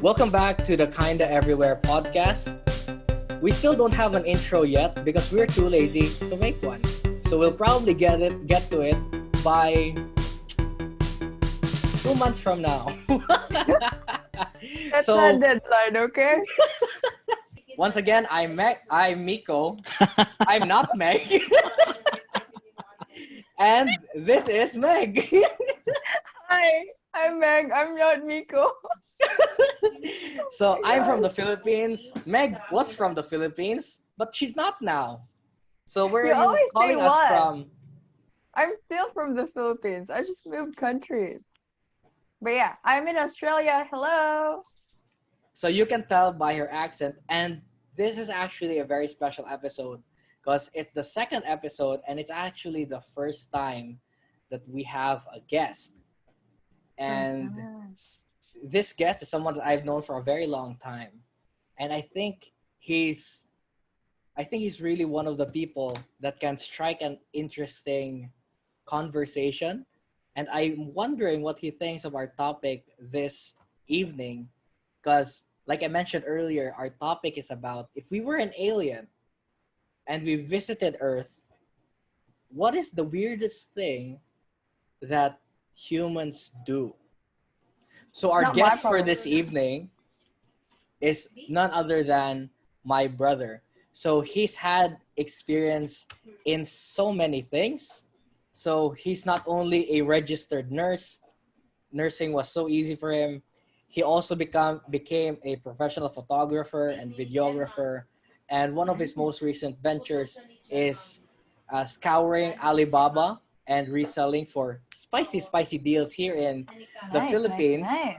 Welcome back to the Kinda Everywhere podcast. We still don't have an intro yet because we're too lazy to make one. So we'll probably get to it by 2 months from now. That's So not deadline, okay? once again, I'm Mico. I'm not Meg. And this is Meg. Hi, I'm Meg. I'm not Mico. So I'm from the Philippines. Meg was from the Philippines, but she's not now. So where You are you always calling say us what? from? I'm still from the Philippines. I just moved countries. But yeah, I'm in Australia. Hello. So you can tell by her accent, and this is actually a very special episode because it's the second episode, and it's actually the first time that we have a guest. And this guest is someone that I've known for a very long time, and I think he's really one of the people that can strike an interesting conversation. And I'm wondering what he thinks of our topic this evening. Because, like I mentioned earlier, our topic is about if we were an alien and we visited Earth, what is the weirdest thing that humans do? So, our Not my guest for problem. this evening is none other than my brother. So, he's had experience in so many things. So, he's not only a registered nurse, nursing was so easy for him. He also became a professional photographer and videographer. And one of his most recent ventures is scouring Alibaba and reselling for spicy deals here in the Philippines. Nice.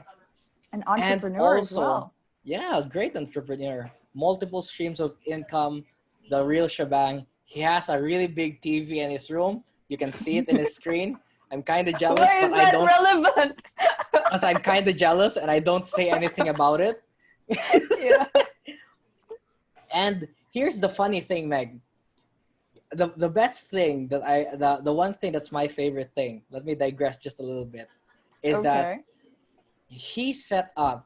An And entrepreneur as also, well. yeah, great entrepreneur. Multiple streams of income, the real shebang. He has a really big TV in his room. You can see it in his screen. I'm kind of jealous, Why is but I that don't. relevant? Because I'm kind of jealous and I don't say anything about it. Yeah. And here's the funny thing, Meg. The best thing that the one thing that's my favorite thing, let me digress just a little bit, is that Okay. he set up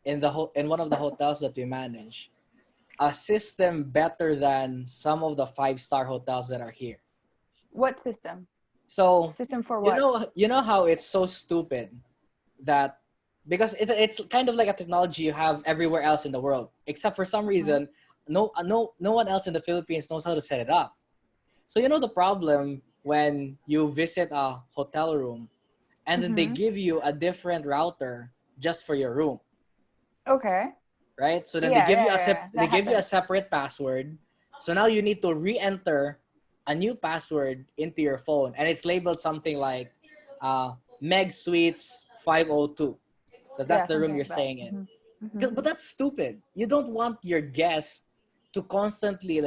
in one of the hotels that we manage a system better than some of the 5-star hotels that are here. What system? So System for what? you know how it's so stupid that because it's kind of like a technology you have everywhere else in the world, except for some reason no one else in the Philippines knows how to set it up. So you know the problem when you visit a hotel room and then they give you a different router just for your room, Okay. right? So then Yeah. they That give you a happens. separate password. So now you need to re-enter a new password into your phone, and it's labeled something like Meg Suites 502 because Yeah, that's the room something you're like that. staying in. Mhm. But that's stupid. You don't want your guests to constantly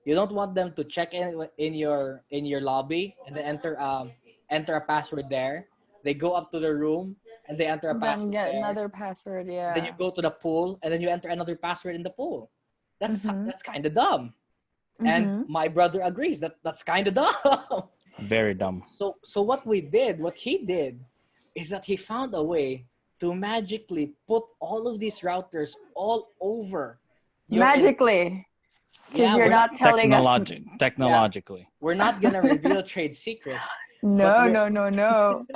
you don't want them to check in your lobby and then enter a password there. They go up to the room and they enter a Then password get there. another password. Then you Yeah. go to the pool and then you enter another password in the pool. Mhm. That's kind of dumb. And Mhm. my brother agrees that that's kind of dumb. Very dumb. So what he did, is that he found a way to magically put all of these routers all over your Magically, because yeah, you're not telling us. Technologically. we're not gonna reveal trade secrets, but No, we're no, no, no.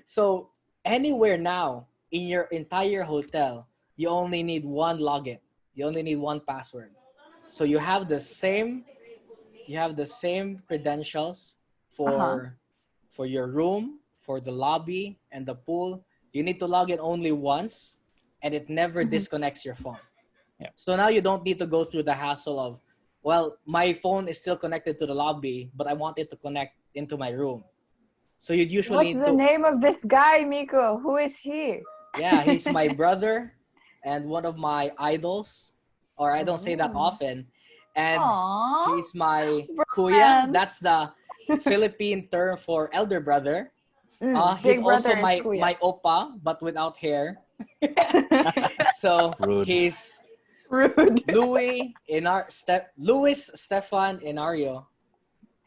so anywhere now in your entire hotel, you only need one login. You only need one password. So you have the same credentials Uh-huh. for your room, for the lobby and the pool. You need to log in only once and it never Mhm. disconnects your phone. Yeah. So now you don't need to go through the hassle of, well, my phone is still connected to the lobby, but I want it to connect into my room. So you'd usually What's need the to, name of this guy, Mico? Who is he? yeah, he's my brother and one of my idols, or I don't say that Oh. often. And Aww. he's my kuya. Brand. That's the Philippine term for elder brother. He's Big also brother is my kuya. oppa, but without hair. So Rude. he's Rude. Luis Stefan Inario.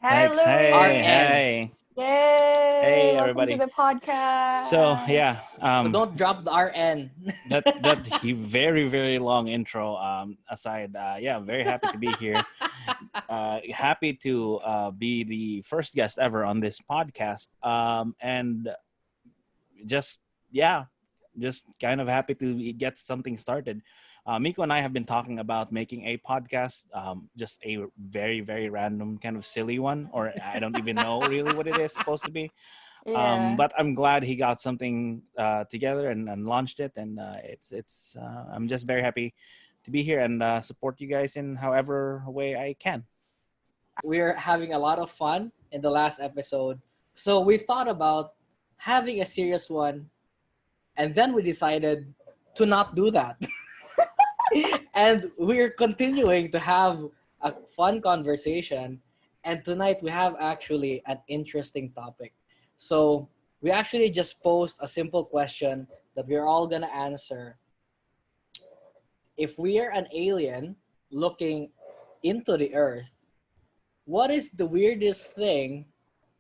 Hi, Thanks. Hey, Louis. RN. hey. Yay! Hey, Welcome to everybody. the podcast. So yeah, So don't drop the RN. that very very long intro aside, yeah, I'm very happy to be here. Happy to be the first guest ever on this podcast. And just yeah, just kind of happy to get something started. Miko and I have been talking about making a podcast, just a very very random kind of silly one, or I don't even know really what it is supposed to be. Yeah. But I'm glad he got something together and launched it, and it's I'm just very happy to be here and support you guys in however way I can. We're having a lot of fun in the last episode. So we thought about having a serious one, and then we decided to not do that. And we're continuing to have a fun conversation. And tonight we have actually an interesting topic. So we actually just posed a simple question that we're all going to answer. If we are an alien looking into the earth, what is the weirdest thing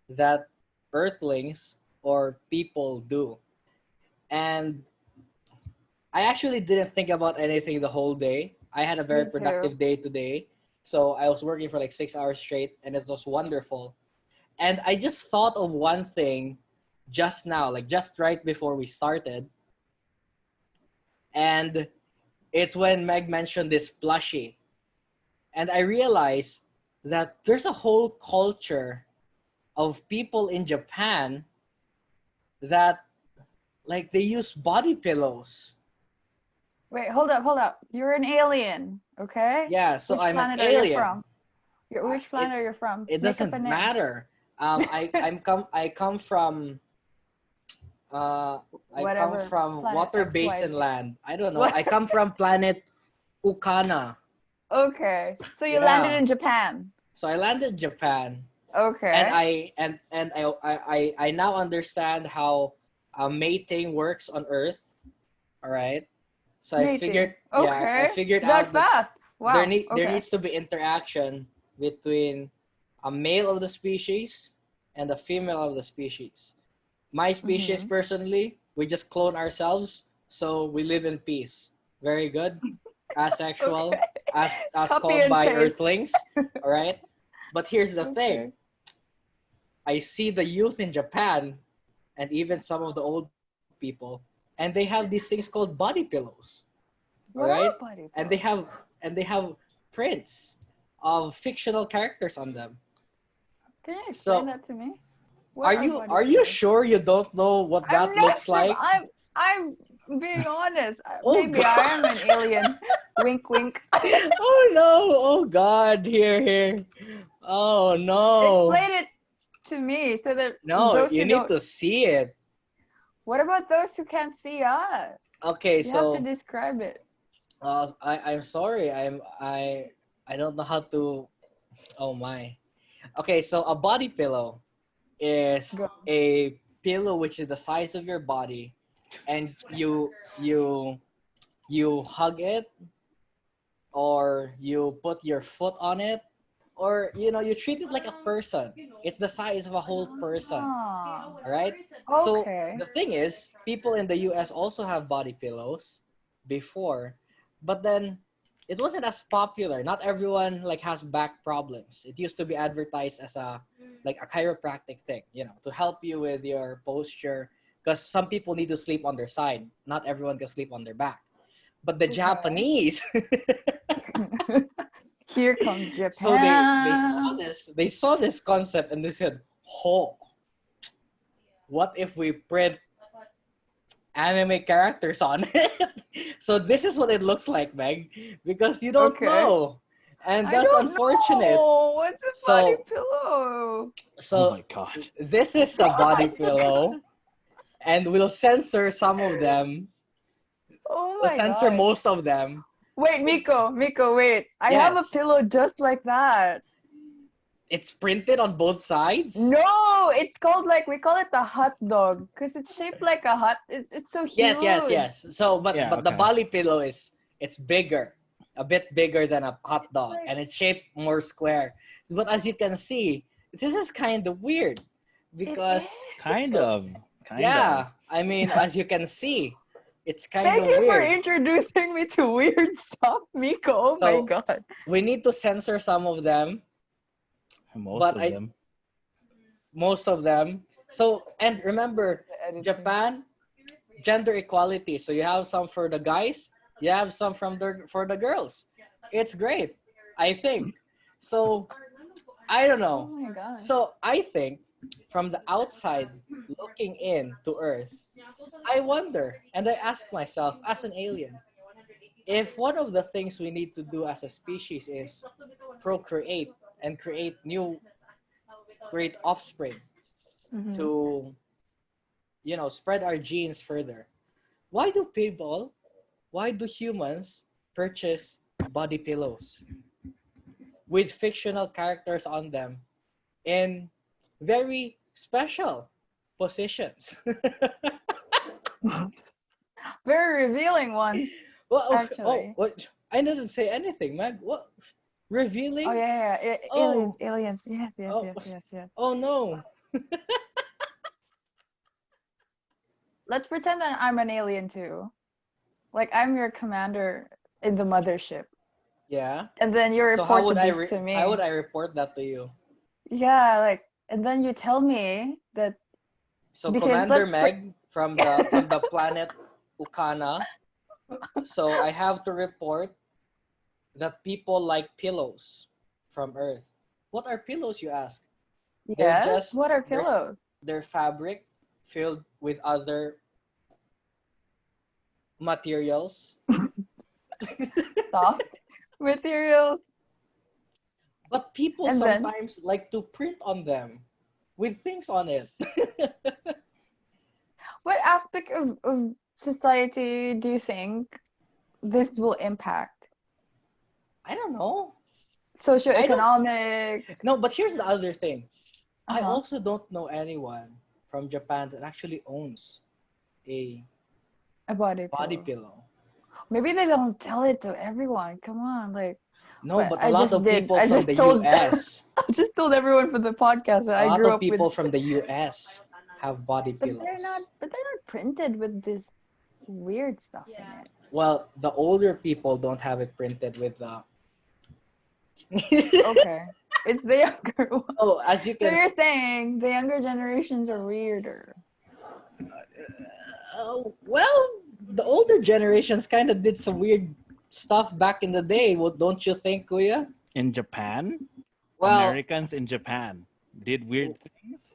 that earthlings or people do? And I actually didn't think about anything the whole day. I had a very Me too. productive day today. So I was working for like 6 hours straight and it was wonderful. And I just thought of one thing just now, like just right before we started. And it's when Meg mentioned this plushie. And I realized that there's a whole culture of people in Japan that like they use body pillows. Wait, hold up. You're an alien, okay? Yeah, so Which I'm an planet are you alien. from? Which planet are you from? It Make up doesn't a name. matter. I come from I come Whatever from planet water XYZ. basin land. I don't know. What? I come from planet Ukana. Okay. So you Yeah. landed in Japan. So I landed Japan, Okay. and I now understand how mating works on Earth. All right. So I Mating. figured, Okay. yeah, I figured That out that fast. Wow. there Okay. needs to be interaction between a male of the species and a female of the species. My species, Mhm. personally, we just clone ourselves, so we live in peace. Very good. Asexual, Okay. as Copy called and by paste. Earthlings. All right. But here's the thing. Okay. I see the youth in Japan, and even some of the old people, and they have these things called body pillows. All What right. are body And they pillows? have prints of fictional characters on them. Can you explain So that to me? What are body you pillows? sure you don't know what that I'm not looks sure. like? I'm being honest. Oh, Maybe I am an God. alien. Wink, wink. Oh no! Oh God! Here! Oh no! Explain it to me so that No, those you who need don't. to see it. What about those who can't see us? Okay, You have to so describe it. I'm sorry. I don't know how to. Oh my. Okay, so a body pillow is Go. a pillow which is the size of your body, and you hug it, or you put your foot on it, or you treat it like a person. It's the size of a whole person. Ah, All right. So okay. the thing is, people in the US also have body pillows before, but then it wasn't as popular. Not everyone like has back problems. It used to be advertised as a like a chiropractic thing, to help you with your posture, because some people need to sleep on their side. Not everyone can sleep on their back. But the Okay. Japanese, Here comes Japan. so they saw this concept and they said, "Oh, what if we print anime characters on it?" So this is what it looks like, Meg, because you don't Okay. know, and I that's don't unfortunate. know. What's a body So pillow? so Oh my god. this is a body pillow, and we'll censor some of them. Oh We'll my censor god. most of them. Wait, Mico, wait. I have a Yes, pillow just like that. it's printed on both sides. No, it's called we call it the hot dog because it's shaped like a hot. It's so huge. Yes. So, but Yeah, but the okay. body pillow it's bigger, a bit bigger than a hot dog, and it's shaped more square. But as you can see, this is kind of weird, It because is. Kind so of. Kind of. yeah, I mean, as you can see, it's kind Thank of you for weird. introducing me to weird stuff, Mico. Oh my So god. we need to censor some of them, Most but of I them. most of them. So and remember, The editing. Japan gender equality. So you have some for the guys, you have some for the girls. It's great, I think. So I don't Oh know. my god. So I think from the outside looking in to Earth, I wonder and I ask myself as an alien, if one of the things we need to do as a species is procreate and create offspring Mm-hmm. to spread our genes further. Why do people, why do humans purchase body pillows with fictional characters on them in very special positions? Very revealing one, Well, oh, actually. what? I didn't say anything, Meg. What? Oh Revealing? yeah. Aliens, Oh, aliens. Yes, yes, oh, yes, yes, yes. oh no. Let's pretend that I'm an alien too. Like I'm your commander in the mothership. Yeah. And then you So how would reported this to how would me. I report that to you? Yeah, like and then you tell me that So because Commander Meg from the planet Ukana. So I have to report that people like pillows from Earth. What are pillows, you ask? They're yes, just what are there's pillows? they're fabric filled with other materials. Soft materials. But people And then sometimes like to print on them with things on it. what aspect of society do you think this will impact? I don't know. I don't Socioeconomic, No, but here's the other thing. I uh-huh, also don't know anyone from Japan that actually owns a a body body pillow. pillow. Maybe they don't tell it to everyone. Come on, like, No, but but a lot of people I from just the told US, I just told everyone for the podcast that a I lot grew of up with, people from the US have body pillows. but they're not printed with this weird stuff in it. Well, the older people don't have it printed with the. Okay. It's the younger one. Oh, as you So can. you're saying the younger generations are weirder. Well, the older generations kind of did some weird stuff back in the day. Well, don't you think, Kuya? In Japan, Well, Americans in Japan did weird things.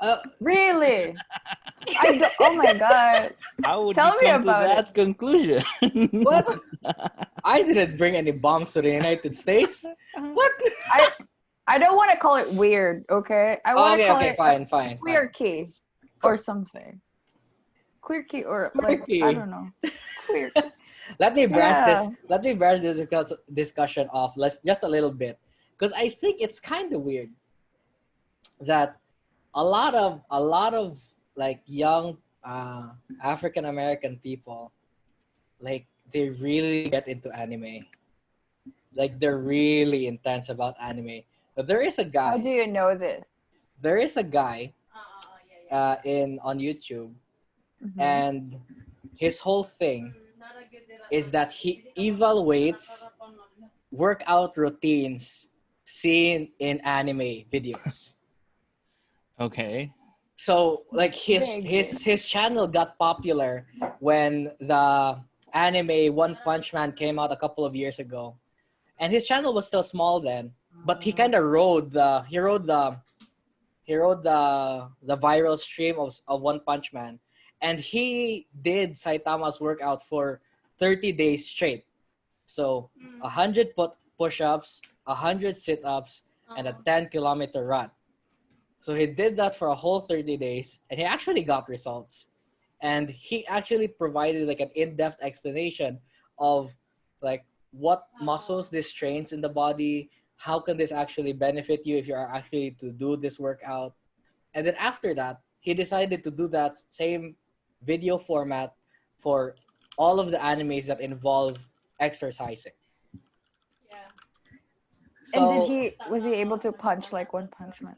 uh, Really? I do Oh my god. How would you Tell me come to about it. that conclusion? what? I didn't bring any bombs to the United States. What? I don't want to call it weird, okay? I want to Okay, call okay, it a fine. quirky or something. Quirky or like I Quirky. don't know. Queer. Let me branch this. Yeah. Let me branch the discussion off just a little bit, because I think it's kind of weird that a lot of like young African American people, like they really get into anime. Like they're really intense about anime. But there is a How do guy. you know this? There is a guy in on YouTube, Mm-hmm. and his whole thing is that he evaluates workout routines seen in anime videos. Okay. So like his Big. his his channel got popular when the anime One Punch Man came out a couple of years ago. And his channel was still small then, but he kind of rode the viral stream of One Punch Man, and he did Saitama's workout for 30 days straight. So 100 push-ups, 100 sit-ups, and a 10-kilometer run. So he did that for a whole 30 days, and he actually got results. And he actually provided like an in-depth explanation of like what muscles this trains in the body, how can this actually benefit you if you are actually to do this workout. And then after that, he decided to do that same video format for all of the animes that involve exercising. And did So he was he able to punch like One Punch Man?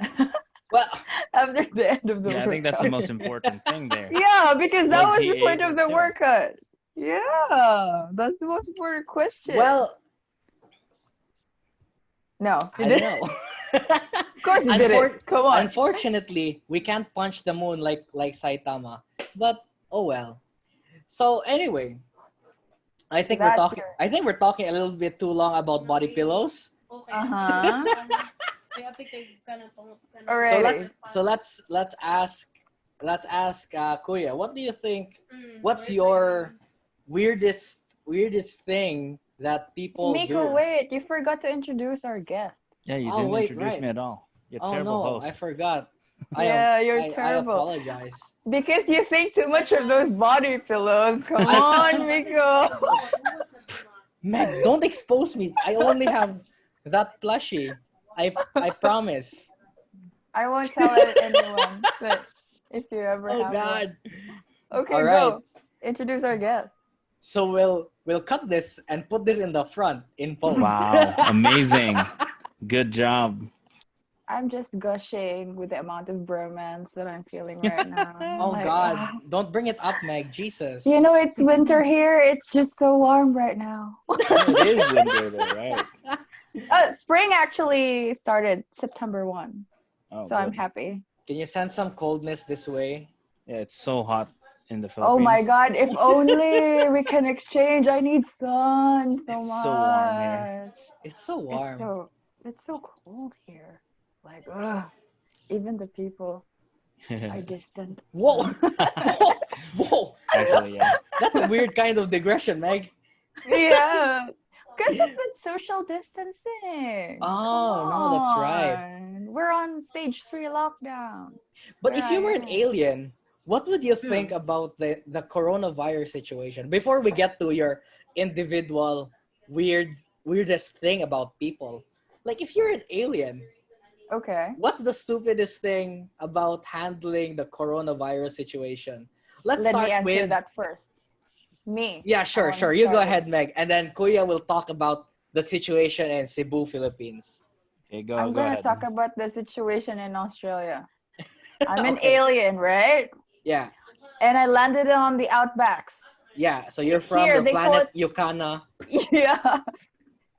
Well, after the end of the Yeah, I think that's the workout. most important thing there. Yeah, because that Was was he the point of able the to? workout. Yeah, that's the most important question. well, No, he I don't didn't. know. Of course he didn't. Come on. Unfortunately, we can't punch the moon like Saitama. But oh well. So anyway, So that's your. I think we're talking a little bit too long about body pillows. Uh-huh. So Alrighty. let's ask Kuya, what do you think? What's your weirdest thing that people Mico, do? wait, you forgot to introduce our guest. Yeah, you Oh didn't wait, introduce right. me at all. You're a Oh terrible no, I host. forgot. Yeah, you're I terrible. apologize. Because you think too much of those body pillows. Come I on, Mico. Meg, don't expose me. I only have that plushie. I promise. I won't tell anyone that if you ever Oh have one. God. All Okay, right. go. Introduce our guest. So we'll cut this and put this in the front in post. Wow, amazing. Good job. I'm just gushing with the amount of bromance that I'm feeling right now. Oh Like, God. Don't bring it up, Meg. Jesus. you know, it's winter here. It's just so warm right now. It is winter though, right? Spring actually started September 1. Oh, So I'm good. happy. Can you send some coldness this way? Yeah, it's so hot in the Oh my Philippines. God, if only we can exchange. I need sun so It's so warm here. much. It's so It's warm. so it's so cold here. Like, ugh, even the people are distant. Whoa. Whoa. Whoa. Actually, yeah. That's a weird kind of digression, Meg. Yeah, because of the social distancing. Oh, Come no, that's right. on. We're on stage 3 lockdown. But Where if I you were an am. alien, what would you think about the coronavirus situation? Before we get to your individual weirdest thing about people. Like if you're an alien, Okay. what's the stupidest thing about handling the coronavirus situation? Let's Let me start answer with that first. Me. yeah, I sure, want to sure. You start go with ahead, Meg, and then Kuya will talk about the situation in Cebu, Philippines. Okay, I'm go gonna ahead. talk about the situation in Australia. I'm an Okay. alien, right? Yeah. And I landed on the outbacks. Yeah. So you're from Here the they call planet it Yukana. yeah.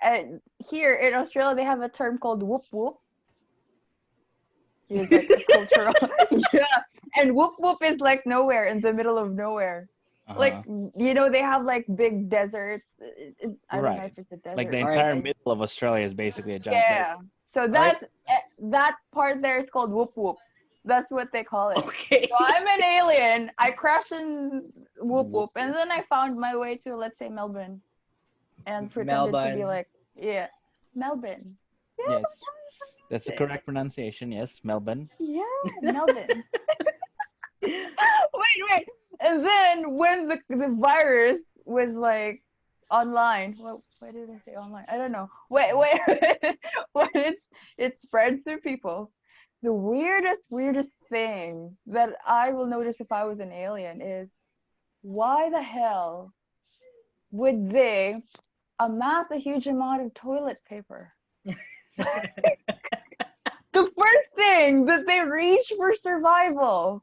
And here in Australia they have a term called whoop whoop. Here's like a cultural yeah. And whoop whoop is like nowhere in the middle of nowhere. Like Uh-huh. you know they have like big deserts. I don't know Right. if it's a Like the desert, All but right. entire middle of Australia is basically a giant yeah. desert. So All right. that part there is called whoop whoop. That's what they call it. Okay. So I'm an alien. I crashed in whoop Whoop, whoop, and then I found my way to, let's say, Melbourne, and pretended to be Melbourne. like, yeah, Melbourne. Yeah, Yes, that's the correct pronunciation. Yes, Melbourne. yeah, Melbourne. Wait. And then when the virus was like online, why did I say online? I don't know. Wait. When it spread through people, the weirdest thing that I will notice if I was an alien is why the hell would they amass a huge amount of toilet paper? The first thing that they reach for survival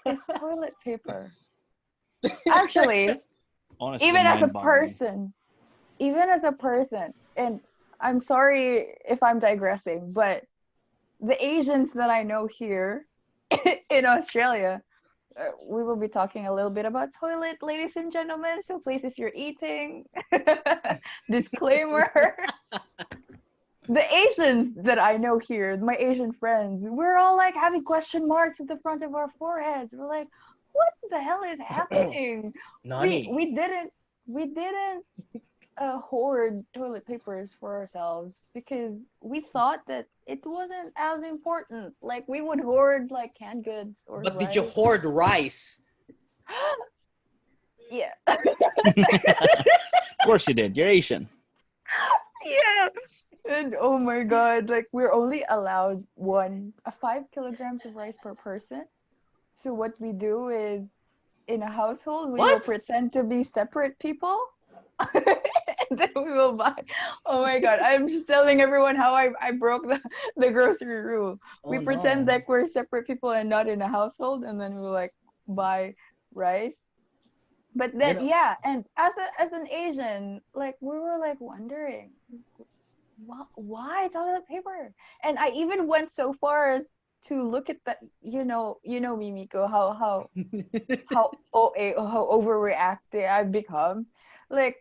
is toilet paper. Actually, Honestly, even as a mind-boggling. person, and I'm sorry if I'm digressing, but the Asians that I know here in Australia, we will be talking a little bit about toilet, ladies and gentlemen. So please, if you're eating, disclaimer. The Asians that I know here, my Asian friends, we're all like having question marks at the front of our foreheads. We're like, what the hell is happening? Nani. We didn't hoard toilet papers for ourselves because we thought that it wasn't as important. Like we would hoard like canned goods or But rice. did you hoard rice? Yeah. Of course you did. You're Asian. Yeah. And oh my god, like we're only allowed 5 kilograms of rice per person. So what we do is in a household we will What? pretend to be separate people. And then we will buy. Oh my god, I'm just telling everyone how I broke the grocery rule. We Oh pretend no. like we're separate people and not in a household, and then we'll like buy rice. But You then know, yeah, and as an Asian, like we were like wondering why toilet paper? And I even went so far as to look at the me, Miko, how overreacting I've become. Like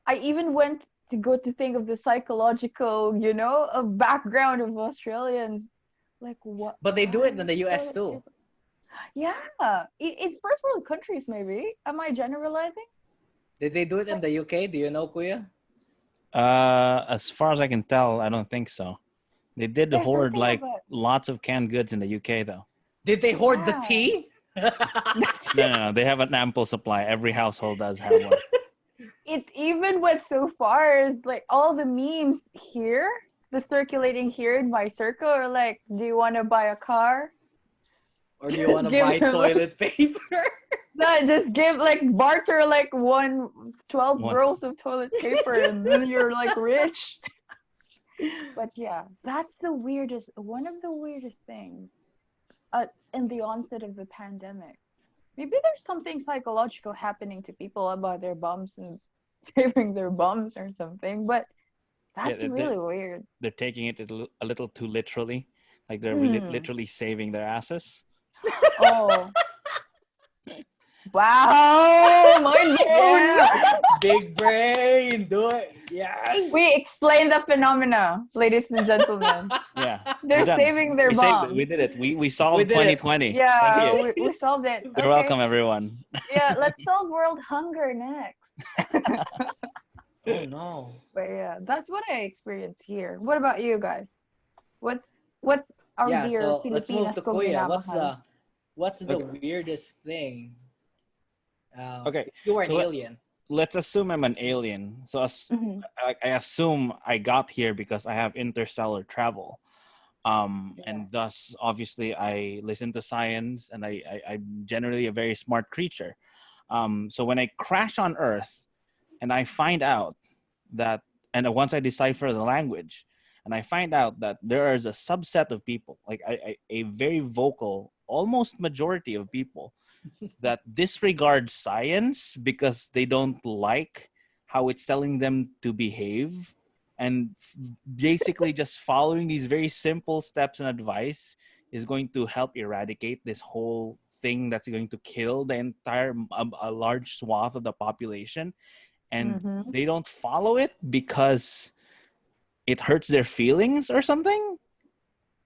I even went to go to think of the psychological, a background of Australians. Like what? but they do it in Why the US toilet too. paper? Yeah, in first world countries, maybe. Am I generalizing? Did they do it in the UK? Do you know, Kuya? As far as I can tell, I don't think so. They did There's hoard something like about lots of canned goods in the UK, though. Did they hoard the yeah. tea? No. They have an ample supply. Every household does have one. It even went so far as like all the memes here, the circulating here in my circle are like, do you want to buy a car? Or do you want to Give buy them like, toilet paper? no, just give like barter like 12 One. rolls of toilet paper and then you're like rich. But yeah, that's one of the weirdest things in the onset of the pandemic. Maybe there's something psychological happening to people about their bums and saving their bums or something, but that's Yeah, really weird. they're taking it a little too literally. Like they're Hmm. literally saving their asses. Oh, wow, mind blown. Yeah, big brain, do it. Yes. We explain the phenomena, ladies and gentlemen. Yeah, we're They're done. saving their We saved it. We bombs. did it. We We solved did it. 2020. Thank Yeah, you. we solved it. You're Okay. welcome, everyone. Yeah, let's solve world hunger next. Oh no. But yeah, that's what I experience here. What about you guys? What's what our Yeah, dear so let's move Pilipinas to kong Kuya. minamahal? What's the Okay. weirdest thing? Okay. If you were an So alien. let's assume I'm an alien. So Mhm. I assume I got here because I have interstellar travel. And thus obviously I listen to science and I'm generally a very smart creature. So when I crash on Earth and I find out that, and once I decipher the language, and I find out that there is a subset of people, like a very vocal, almost majority of people that disregard science because they don't like how it's telling them to behave, and basically just following these very simple steps and advice is going to help eradicate this whole thing that's going to kill the entire a large swath of the population, and Mhm. they don't follow it because it hurts their feelings or something.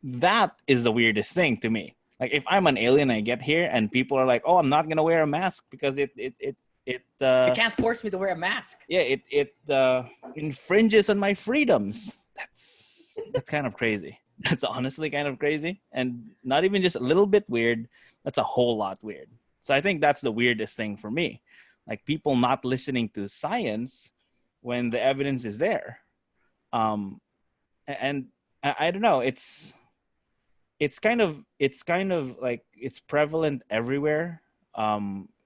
That is the weirdest thing to me. Like if I'm an alien and I get here and people are like, "Oh, I'm not gonna wear a mask because it You can't force me to wear a mask. yeah it infringes on my freedoms." That's kind of crazy. That's honestly kind of crazy, and not even just a little bit weird. That's a whole lot weird. So I think that's the weirdest thing for me, like people not listening to science when the evidence is there. And I don't know. It's kind of like it's prevalent everywhere.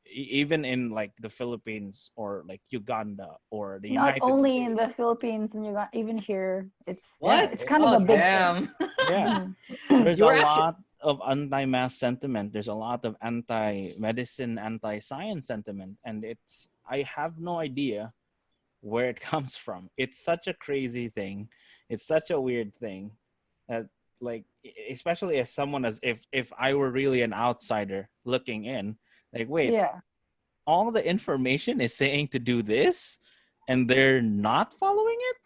Even in like the Philippines or like Uganda or the Not United only in States. the Philippines and you got even here, Yeah, it's What? kind of Oh a big thing. damn. yeah. Mhm. There's You a were actually lot of anti-mask sentiment. There's a lot of anti-medicine, anti-science sentiment, and I have no idea where it comes from. It's such a crazy thing. It's such a weird thing that, like, especially as someone, as if I were really an outsider looking in, like, wait, Yeah. all the information is saying to do this and they're not following it?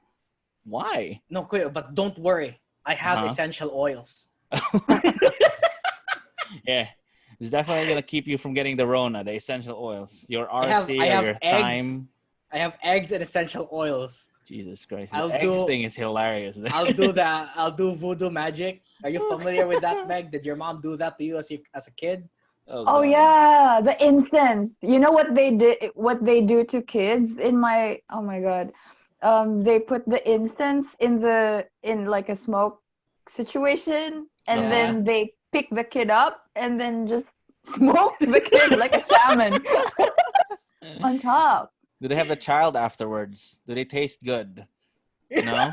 Why? no quick, but don't worry. I have Uh-huh. essential oils. Yeah. It's definitely gonna keep you from getting the Rona, the essential oils. Your I have RC I or have your eggs. thyme. I have eggs and essential oils. Jesus Christ. The I'll eggs do thing is hilarious. I'll do that. I'll do voodoo magic. Are you familiar with that, Meg? Did your mom do that to you as a kid? Oh Oh god. yeah, the incense. You know what they did? What they do to kids in my? Oh my god. They put the incense in like a smoke situation, and Uh-huh. Yeah. then they pick the kid up and then just smoke the kid like a salmon on top. Do they have a child afterwards? Do they taste good? No.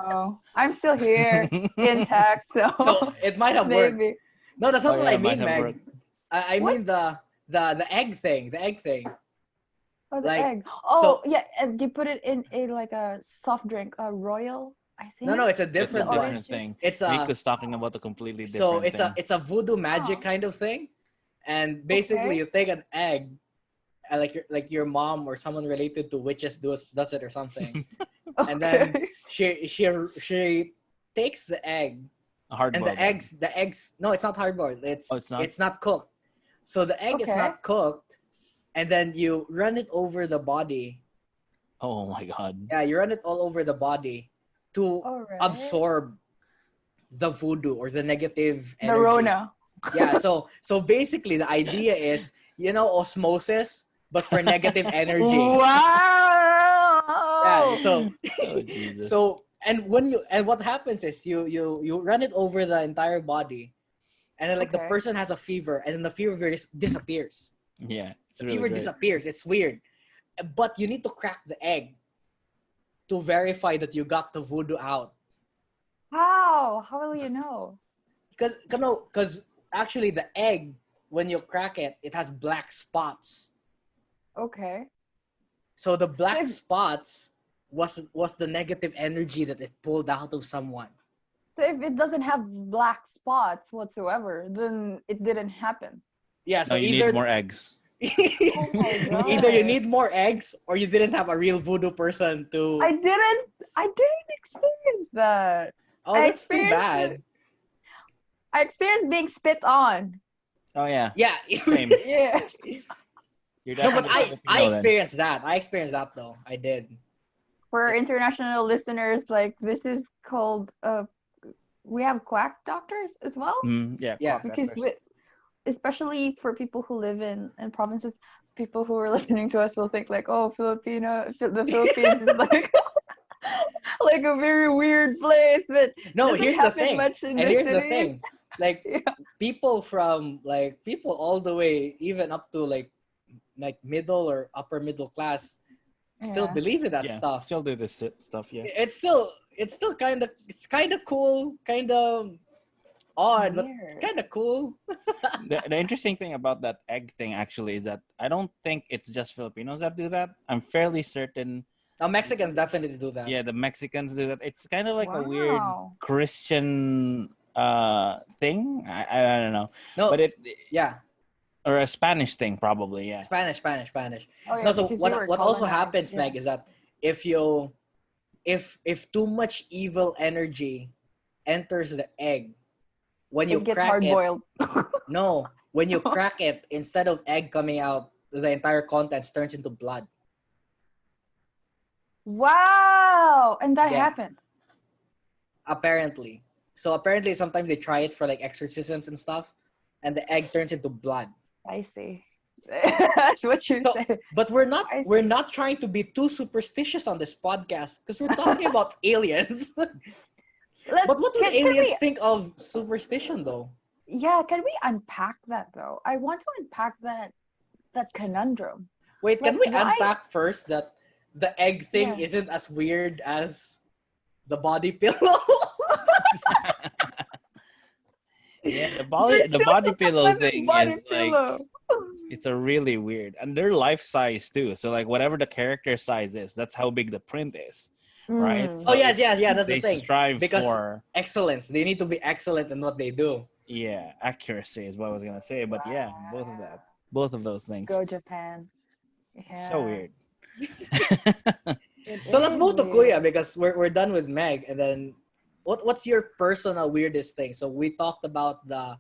Oh, I'm still here, intact, so No, it might have worked. maybe. No, that's Oh not what yeah, I it might mean, have Meg. worked. I mean What's the egg thing. The egg thing. oh the Like egg? so. Oh yeah, and they put it in a like a soft drink, a royal, I No, think. no, it's a It's a different one. Orange different juice. thing. It's a Miko's talking about a completely so different thing. it's a voodoo magic Oh, kind of thing, and basically okay. you take an egg, like your mom or someone related to witches does it or something, and then Okay. she takes the egg, A and the hard-boiled egg. eggs no, it's not hard boiled. Oh, it's not. It's not cooked, so the egg is Okay. not cooked, and then you run it over the body. Oh my god. Yeah, you run it all over the body to All right. absorb the voodoo or the negative The energy. Rona. Yeah, so basically the idea is, osmosis, but for negative energy. Yeah, Wow. so Oh Jesus. so and what happens is you run it over the entire body, and then like the Okay. person has a fever, and then the fever disappears. Yeah, it's The really fever great. disappears. It's weird. But you need to crack the egg to verify that you got the voodoo out. How? How will you know? Because actually the egg, when you crack it, it has black spots. Okay. So the So black if, spots was the negative energy that it pulled out of someone. so if it doesn't have black spots whatsoever, then it didn't happen. Yeah, No, so you need either more eggs. Oh my either you god. need more eggs or you didn't have a real voodoo person to. I didn't experience that. Oh, I that's too experienced it. bad. I experienced being spit on. Oh yeah. Yeah. Same. Yeah. You're No, but definitely I Filipino then. experienced that. I experienced that though. I did. For our international listeners, like this is called we have quack doctors as well. Yeah, Yeah. quack Because doctors. especially for people who live in provinces, people who are listening to us will think like, oh, the Philippines is like like a very weird place that No, doesn't here's the happen thing. much in And the here's the cities. thing. Like Yeah. people all the way even up to like middle or upper middle class still Yeah. believe in that Yeah, stuff. still do this stuff. Yeah. It's still kind of cool, kind of odd, but Weird. kind of cool. The interesting thing about that egg thing actually is that I don't think it's just Filipinos that do that. I'm fairly certain. Mexicans definitely do that. Yeah, the Mexicans do that. It's kind of like a weird Wow. Christian thing. I don't know, No, but yeah, or a Spanish thing probably. Yeah. Spanish. Oh yeah, No, so because we were what also colonized. happens, Yeah. Meg, is that if you if too much evil energy enters the egg, when you It gets crack hard it, boiled. no, when you crack it, instead of egg coming out, the entire contents turns into blood. Wow. And that Yeah. happened. Apparently. So apparently sometimes they try it for like exorcisms and stuff, and the egg turns into blood. I see. That's what you So, say. but I we're see. not trying to be too superstitious on this podcast because we're talking about aliens. But what would Can aliens we think of superstition though? can we unpack that though? I want to unpack that conundrum. Wait, can Like we why unpack first that the egg thing yeah. isn't as weird as the body pillow? Yeah, We're the still body stuck pillow with the thing body is like pillow. it's a really weird, and they're life size too. So like whatever the character size is, that's how big the print is, right? Mm. Oh So yes, yeah, that's the they thing. strive Because for excellence. They need to be excellent in what they do. accuracy is what I was gonna say. But yeah, Wow. both of those things, Go Japan. so Yeah. weird. It So let's is move to weird. Kuya because we're done with Meg, and then what's your personal weirdest thing? So we talked about the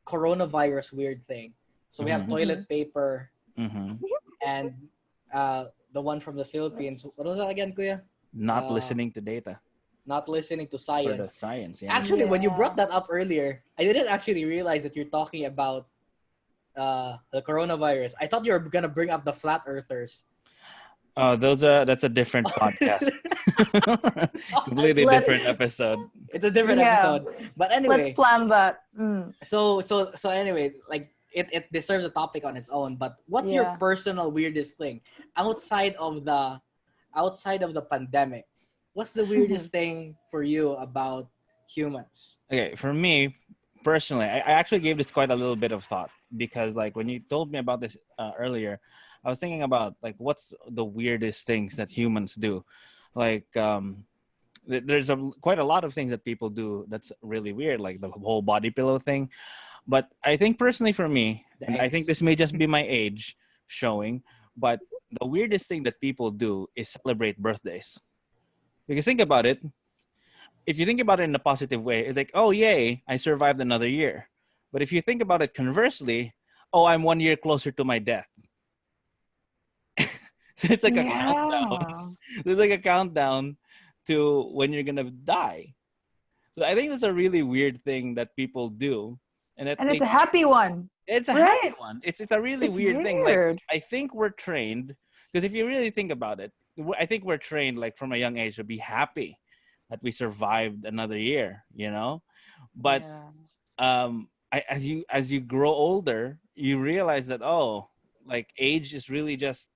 coronavirus weird thing. So we have Mhm. toilet paper Hmm. and the one from the Philippines. What was that again, Kuya? Not Uh, listening to data Not listening to or the science. science. Yeah. Actually, when you Yeah. brought that up earlier, I didn't actually realize that you're talking about the coronavirus. I thought you were gonna bring up the flat earthers. Oh, that's a different podcast. Completely Let's different episode. It's a different yeah. episode. But Let's anyway, plan that. Mm. so anyway, like it deserves a topic on its own. But what's your Yeah. personal weirdest thing outside of the pandemic? What's the weirdest thing for you about humans? Okay, for me personally, I actually gave this quite a little bit of thought because, like, when you told me about this earlier, I was thinking about like what's the weirdest things that humans do. Like, there's quite a lot of things that people do that's really weird, like the whole body pillow thing. But I think personally for me, The and I think eggs. this may just be my age showing, but the weirdest thing that people do is celebrate birthdays. Because think about it, if you think about it in a positive way, it's like, oh, yay, I survived another year. But if you think about it conversely, oh, I'm 1 year closer to my death. So it's like a countdown. Yeah. There's like a countdown to when you're going to die. So I think that's a really weird thing that people do. And that And it's a makes happy one, it's a happy right? one. It's a really It's weird thing. Like, weird. I think we're trained because if you really think about it, I think we're trained like from a young age to be happy that we survived another year, you know? But Yeah. as you grow older, you realize that, oh, like age is really just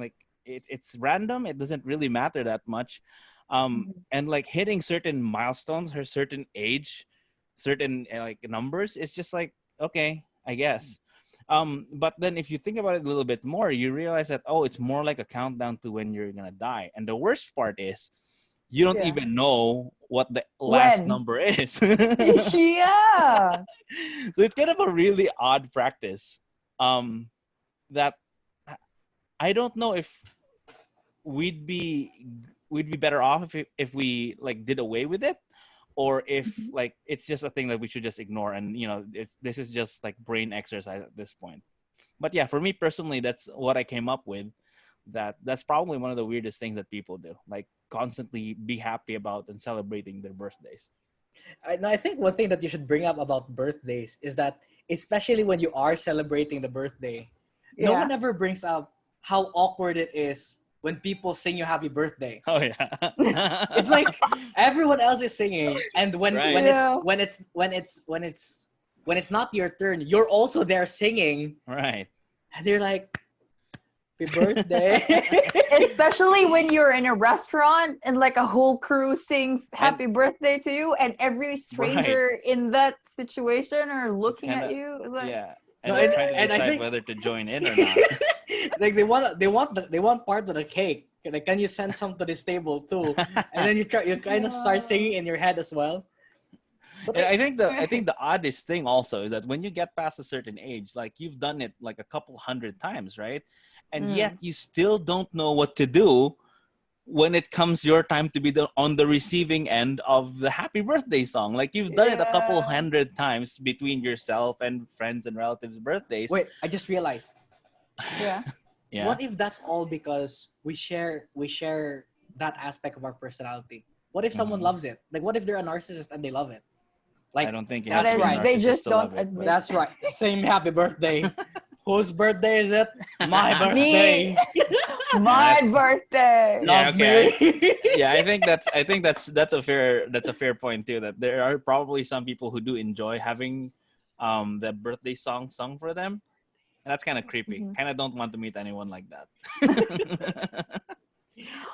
like it's random. It doesn't really matter that much. Mhm. And like hitting certain milestones or certain age, certain like numbers, it's just like, okay, I guess. But then if you think about it a little bit more, you realize that, oh, it's more like a countdown to when you're gonna die. And the worst part is you don't Yeah. even know what the last When? number is. So Yeah. it's kind of a really odd practice. That I don't know if we'd be we'd be better off if we like did away with it, or if Mhm. like it's just a thing that we should just ignore, and this is just like brain exercise at this point. But yeah, for me personally, that's what I came up with. That's probably one of the weirdest things that people do, like constantly be happy about and celebrating their birthdays. I think one thing that you should bring up about birthdays is that, especially when you are celebrating the birthday, no Yeah. one ever brings up how awkward it is when people sing you happy birthday. Oh yeah. It's like everyone else is singing, and when Right. when it's Yeah. when it's when it's when it's when it's not your turn, you're also there singing, Right. and they're like, "Happy birthday!" Especially when you're in a restaurant and like a whole crew sings And happy birthday to you, and every right, stranger in that situation are it's looking kind at of, you is like, yeah, No, and they're trying to and I decide think whether to join in or not. like they want part of the cake. Like, can you send some to this table too? And then you kind of start yeah. singing in your head as well. But And I Right. think the oddest thing also is that when you get past a certain age, like you've done it like a couple hundred times, right? And yet Mm. you still don't know what to do when it comes your time to be on the receiving end of the happy birthday song. Like you've done it a couple Yeah. hundred times between yourself and friends and relatives' birthdays. wait, I just realized. Yeah. Yeah. What if that's all because we share that aspect of our personality? What if someone Mhm. loves it? Like, what if they're a narcissist and they love it? I Like, don't think you And have to that's be a then right. they narcissist just to don't love it, but admit. That's right. Same happy birthday. Whose birthday is it? My Me. birthday. My that's birthday. yeah, Love okay. me. Yeah, I think that's a fair point too, that there are probably some people who do enjoy having the birthday song sung for them, and that's kind of creepy. Mhm. Kind of don't want to meet anyone like that.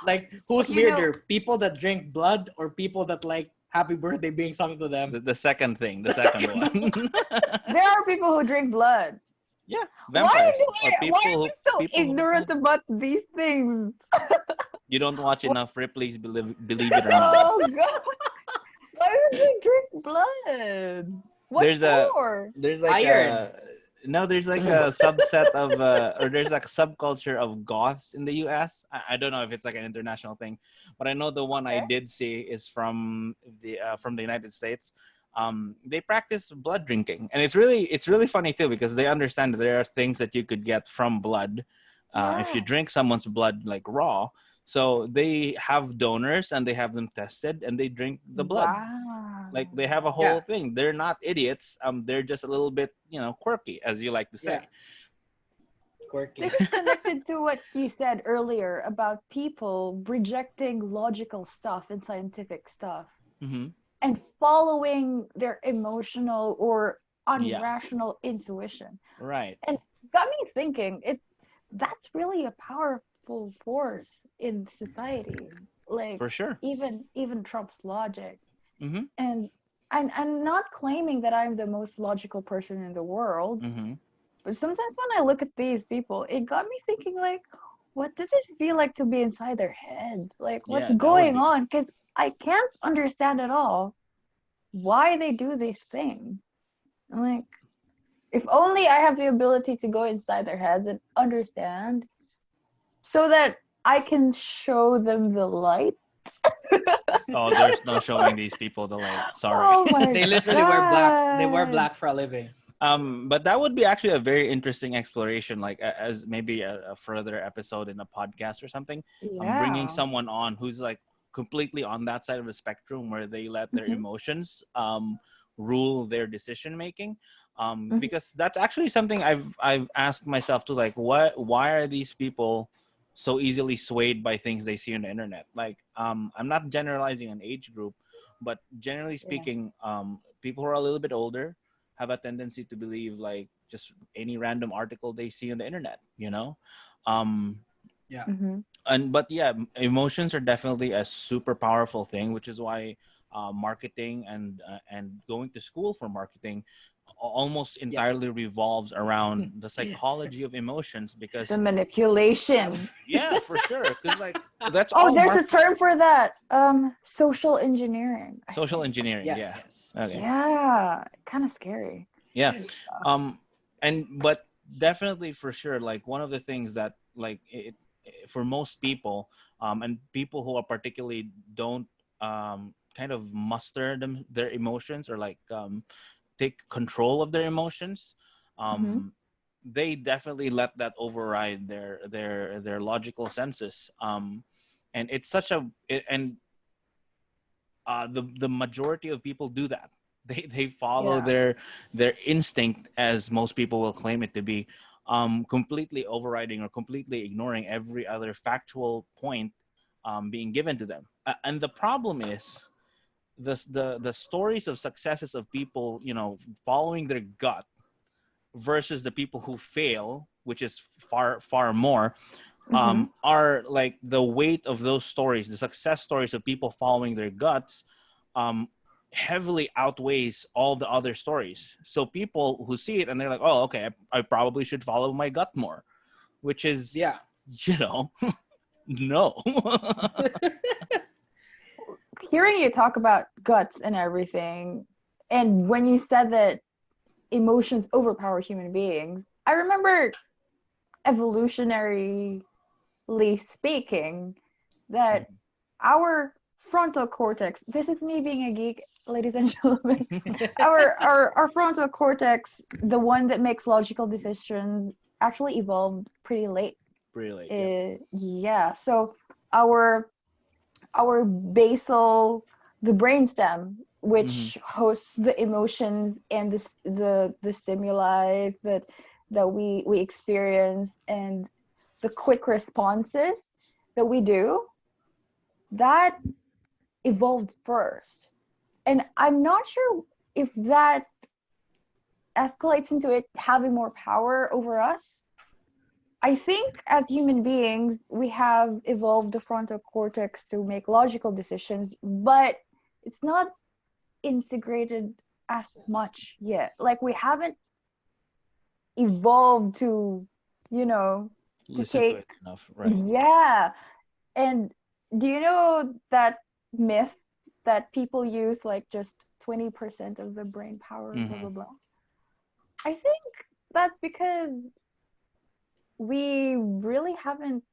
Like, Well, who's weirder? People that drink blood or people that like happy birthday being sung to them? The second thing, the The second second one. one. there are people who drink blood. Yeah, Why vampires or why are we so people who ignorant about these things? you don't watch What? enough Ripley's Believe It or Not. Oh god. Why would we drink blood? What There's a for? there's like Iron. a no there's like a subset of or there's like a subculture of goths in the US. I don't know if it's like an international thing, but I know the one I Okay. did see is from the United States. They practice blood drinking, and it's really funny too, because they understand that there are things that you could get from blood if you Yeah. drink someone's blood like raw. So they have donors and they have them tested, and they drink the blood. Like they have a Wow. whole Yeah. thing. They're not idiots. They're just a little bit, quirky, as you like to Yeah. say. Quirky. This is connected to what you said earlier about people rejecting logical stuff and scientific stuff Hmm. and following their emotional or Yeah. unrational intuition. Right. And got me thinking, that's really a powerful force in society. Like For sure. even Trump's logic. Mm-hmm. And I'm not claiming that I'm the most logical person in the world, Mm-hmm. but sometimes when I look at these people, it got me thinking, like, what does it feel like to be inside their heads? Like, what's Yeah, that would going be. on? Because I can't understand at all why they do these things. I'm like, if only I have the ability to go inside their heads and understand so that I can show them the light. Oh, there's no showing these people the light. Sorry. Oh my They literally wear black. They wear god. black for a living. But that would be actually a very interesting exploration, like as maybe a further episode in a podcast or something. I'm bringing Yeah. someone on who's like completely on that side of the spectrum where they let their Mhm, emotions rule their decision making. mhm. Because that's actually something I've asked myself to, like, why are these people so easily swayed by things they see on the internet? Like, I'm not generalizing an age group, but generally Yeah. speaking, people who are a little bit older have a tendency to believe like just any random article they see on the internet, you know. um Yeah. Mhm. and but yeah, emotions are definitely a super powerful thing, which is why marketing and going to school for marketing almost Yeah. entirely revolves around the psychology of emotions, The because manipulation. yeah, for sure, because like that's Oh, all there's a term for that. Social engineering, I social think. engineering, Yes. yeah. Yes. Okay. Yeah, kind of scary. Yeah. And but definitely for sure, like one of the things that like for most people, and people who are particularly don't kind of muster their emotions, or like take control of their emotions, Hmm. um they definitely let that override their logical senses. And it's such a and the majority of people do that. They follow Yeah. their instinct, as most people will claim it to be, completely overriding or completely ignoring every other factual point being given to them. And the problem is the stories of successes of people, you know, following their gut versus the people who fail, which is far more, Hmm. are like the weight of those stories, the success stories of people following their guts, um, heavily outweighs all the other stories. So people who see it and they're like, oh, okay, I probably should follow my gut more, which Yeah. is, you know, no. Hearing you talk about guts and everything, and when you said that emotions overpower human beings, I remember evolutionarily speaking that our frontal cortex, this is me being a geek, ladies and gentlemen, our frontal cortex, the one that makes logical decisions, actually evolved pretty late. Really, yeah. Yeah, so our our basal, the brainstem, Mm-hmm. which hosts the emotions and the stimuli that we experience, and the quick responses that we do, that evolved first. And I'm not sure if that escalates into it having more power over us. I think as human beings, we have evolved the frontal cortex to make logical decisions, but it's not integrated as much yet. Like we haven't evolved to, you know, to Listen to take, it enough, right? yeah. And do you know that myth that people use like just 20% of the brain power, blah, Mm-hmm. blah, blah? I think that's because we really haven't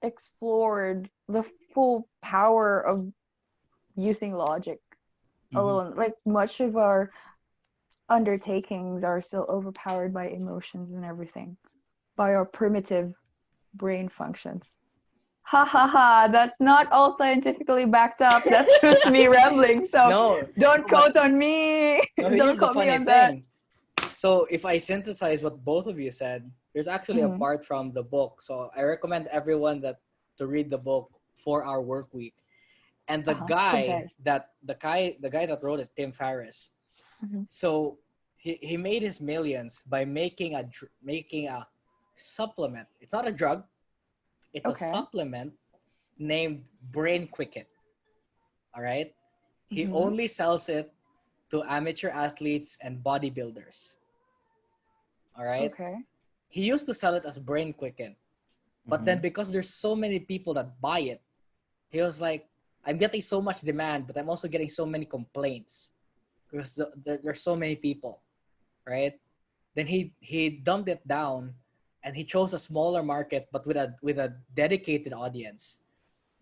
explored the full power of using logic Mm-hmm. alone. Like much of our undertakings are still overpowered by emotions and everything, by our primitive brain functions. Ha ha ha, that's not all scientifically backed up. That's just me rambling. So No. don't But quote on me. no. Don't Here's the quote me funny on that. thing. So if I synthesize what both of you said, there's actually a Mm-hmm. part from the book. So I recommend everyone that to read the book 4 Hour Work Week. And the Uh-huh. The guy best. that the guy that wrote it, Tim Ferriss. Mm-hmm. So he made his millions by making a supplement. It's not a drug. It's a Okay. supplement named Brain Quicken. All right. He Mm-hmm. only sells it to amateur athletes and bodybuilders. All right. Okay. He used to sell it as Brain Quicken, but then Mhm. because there's so many people that buy it, he was like, I'm getting so much demand, but I'm also getting so many complaints because there's so many people, right? Then he dumped it down, and he chose a smaller market, but with a dedicated audience,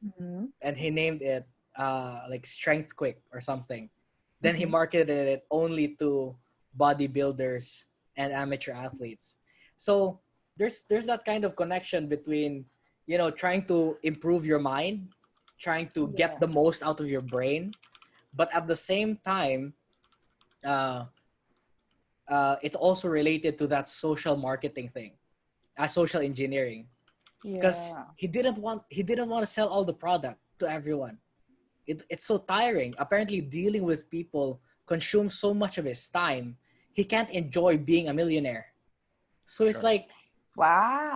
Mm-hmm. and he named it like Strength Quick or something. Then he Mm-hmm. marketed it only to bodybuilders and amateur athletes. So there's that kind of connection between, trying to improve your mind, trying to get Yeah. the most out of your brain, but at the same time, uh, it's also related to that social marketing thing, social engineering, because Yeah. he didn't want to sell all the product to everyone. It's so tiring. Apparently, dealing with people consumes so much of his time. He can't enjoy being a millionaire. So it's Sure. like,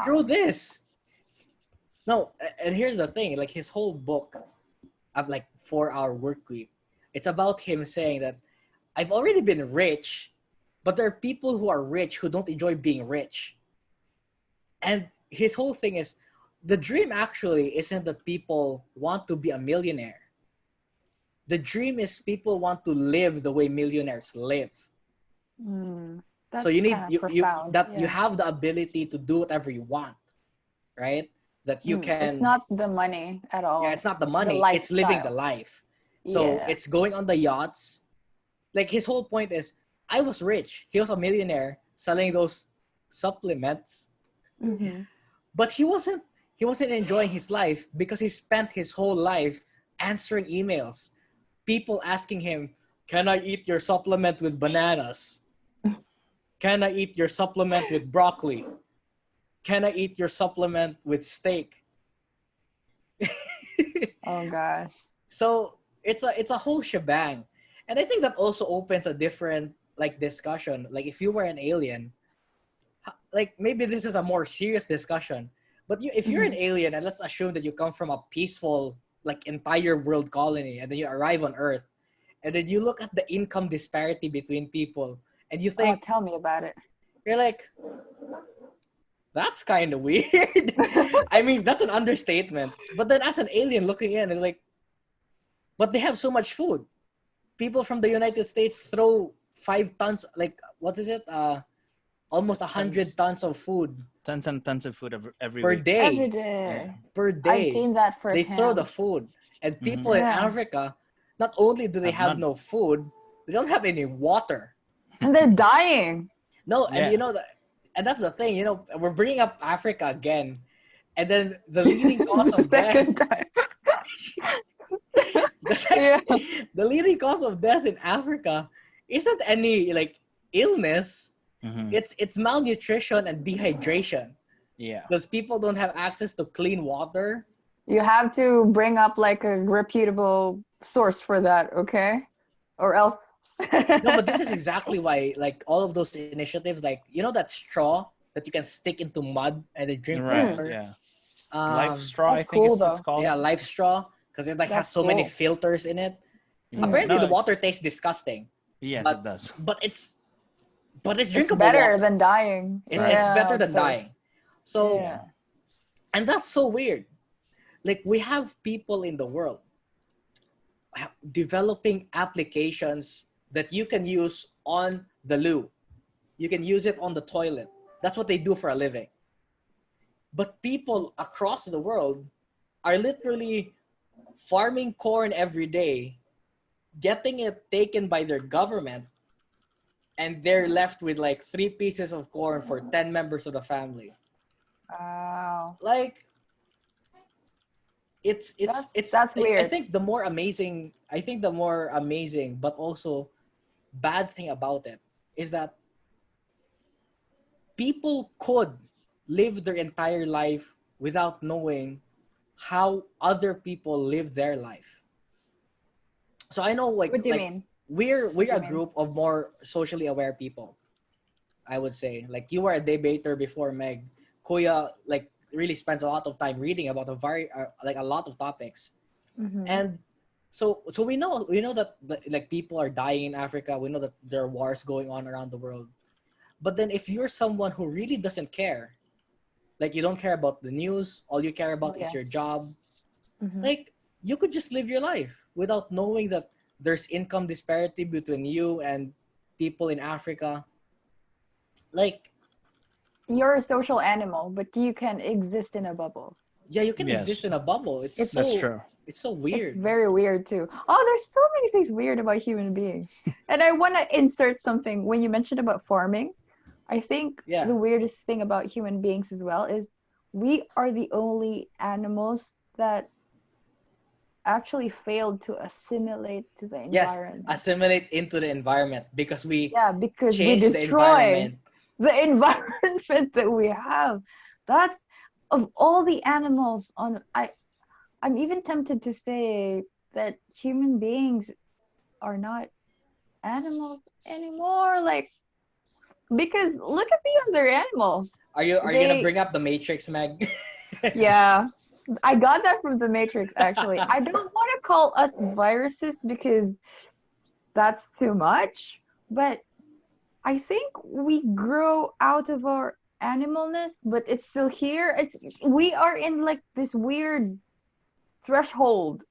screw Wow. this. No, and here's the thing: like his whole book of like 4 Hour Work Week, it's about him saying that I've already been rich, but there are people who are rich who don't enjoy being rich. And his whole thing is, the dream actually isn't that people want to be a millionaire. The dream is people want to live the way millionaires live. Mm. So That's you kind need of you profound. that you Yeah. have the ability to do whatever you want, right? That you It's can. not the money at Yeah, all. it's not the It's the money, it's living the lifestyle. life. So Yeah. it's going on the yachts. Like his whole point is, I was rich. He was a millionaire selling those supplements, Mm-hmm. but he wasn't enjoying his life because he spent his whole life answering emails. People asking him, "Can I eat your supplement with bananas? Can I eat your supplement with broccoli? Can I eat your supplement with steak?" Oh gosh. So it's a whole shebang. And I think that also opens a different like discussion. Like if you were an alien, like maybe this is a more serious discussion. But if you're an Mm-hmm. alien, and let's assume that you come from a peaceful like entire world colony, and then you arrive on Earth, and then you look at the income disparity between people, and you Oh, think, tell me about it. you're like, that's kind of weird. I mean, that's an understatement. But then as an alien looking in, it's like, but they have so much food. People from the United States throw 5 tons, like what is it? Almost 100 Tons, tons of food tons and tons of food every per week. Every day. Yeah. day. Per I've day, seen that they throw the firsthand. food. And Hmm. people in Yeah. Africa, not only do they Have have none. no food, they don't have any water. And they're dying. No, and Yeah. and that's the thing. We're bringing up Africa again, and then the leading cause The of death, second time. the, Yeah. the leading cause of death in Africa isn't any like illness. Hmm. It's malnutrition and dehydration Yeah. because people don't have access to clean water. You have to bring up like a reputable source for that, okay? Or else. No, but this is exactly why, like all of those initiatives, like that straw that you can stick into mud and then drink Right. Mm, water. Yeah. Life Um, straw, I that's think cool it's though. called. yeah, life straw because it like has That's so many cool. filters in it. Yeah. Mm. Apparently, No, the it's water tastes disgusting, yes, it but does. but it's It's drinkable better water. than dying. It's Right. Yeah, better of than thirst. dying. So, Yeah. Yeah. and that's so weird. Like we have people in the world developing applications that you can use on the loo. You can use it on the toilet. That's what they do for a living. But people across the world are literally farming corn every day, getting it taken by their government, and they're left with like 3 pieces of corn for 10 members of the family. Wow. Like it's That's I weird. think the more amazing but also bad thing about it is that people could live their entire life without knowing how other people live their life. So I know What do you mean? we're What do a you mean? group of more socially aware people. I would say, like, you were a debater before, Meg. Kuya like really spends a lot of time reading about like a lot of topics, Mm-hmm. and so we know that like people are dying in Africa. We know that there are wars going on around the world. But then if you're someone who really doesn't care, like you don't care about the news, all you care Oh about is yeah. your job, Mm-hmm. like you could just live your life without knowing that there's income disparity between you and people in Africa. Like, You're a social animal, but you can exist in a bubble. yeah, you can exist Yes, in a bubble. It's that's true. It's so it's weird. very weird too. Oh, there's so many things weird about human beings. And I want to insert something when you mentioned about farming. I think Yeah. the weirdest thing about human beings as well is we are the only animals that actually failed to assimilate to the Yes, environment. assimilate into the environment because we Yeah, because we change the destroy environment. the environment that we have. That's of all the animals on I'm even tempted to say that human beings are not animals anymore. Like because look at the other animals. Are you gonna They bring up the Matrix, Meg? yeah. I got that from the Matrix actually. I don't want to call us viruses because that's too much, but I think we grow out of our animalness, but it's still here. It's we are in like this weird threshold.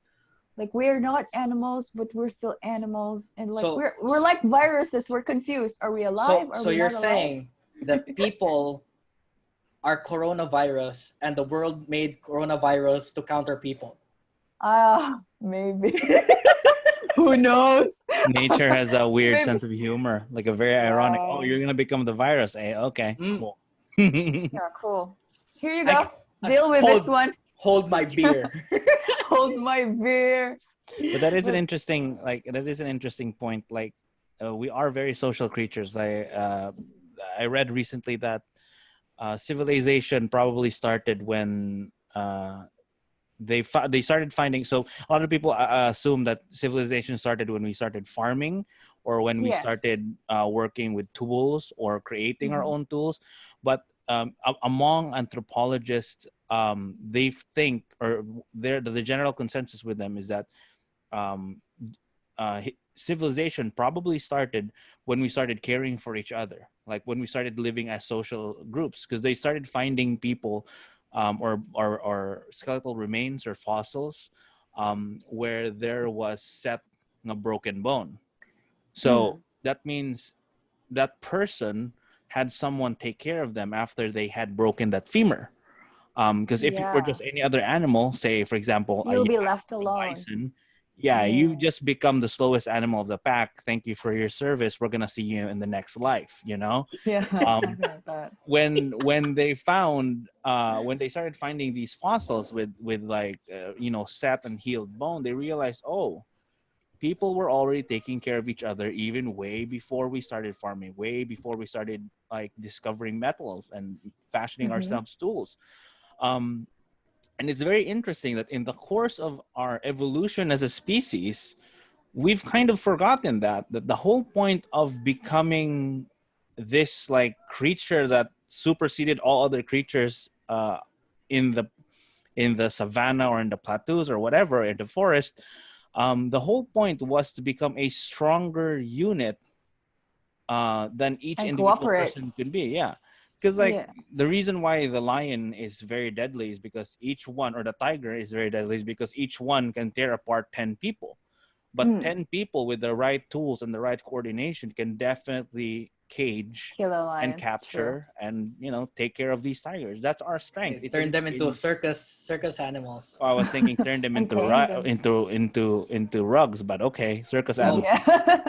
Like we're not animals, but we're still animals, and like so we're like viruses. We're confused. Are we alive? Are so we you're not alive? saying that people are coronavirus and the world made coronavirus to counter people. Ah, maybe. Who knows? Nature has a weird Maybe. sense of humor, like a very ironic. Oh, Wow. you're gonna become the virus, eh? Okay, Mm, cool. Yeah, cool. Here you I, go. Deal with this hold one. my beer. Hold my beer. But that is an But interesting, like that is an interesting point. Like we are very social creatures. I read recently that civilization probably started when they started finding. So a lot of people assume that civilization started when we started farming, or when we yes. started working with tools or creating our Hmm. own tools. But among anthropologists, they think, or the general consensus with them is that um, civilization probably started when we started caring for each other, like when we started living as social groups, because they started finding people or skeletal remains or fossils where there was set a broken bone. So Mm. that means that person had someone take care of them after they had broken that femur. Because if you were Yeah. just any other animal, say for example a You'll be yak left or a alone. bison, yeah, Yeah. you've just become the slowest animal of the pack. Thank you for your service. We're gonna see you in the next life. Yeah, Um, something like that. when they found when they started finding these fossils with like set and healed bone, they realized, oh, people were already taking care of each other even way before we started farming, way before we started like discovering metals and fashioning Hmm. ourselves tools. um, and it's very interesting that in the course of our evolution as a species, we've kind of forgotten that the whole point of becoming this like creature that superseded all other creatures in the savannah or in the plateaus or whatever in the forest, the whole point was to become a stronger unit than each And individual cooperate. person could be. Yeah, because like Yeah. the reason why the lion is very deadly is because each one, or the tiger is very deadly, is because each one can tear apart 10 people. But Mm. 10 people with the right tools and the right coordination can definitely cage Kill a and lion. True. capture and take care of these tigers. That's our strength. It's Turn them into in circus animals. I was thinking turn them And into tame them. into rugs, but okay, circus Oh, animals. Yeah.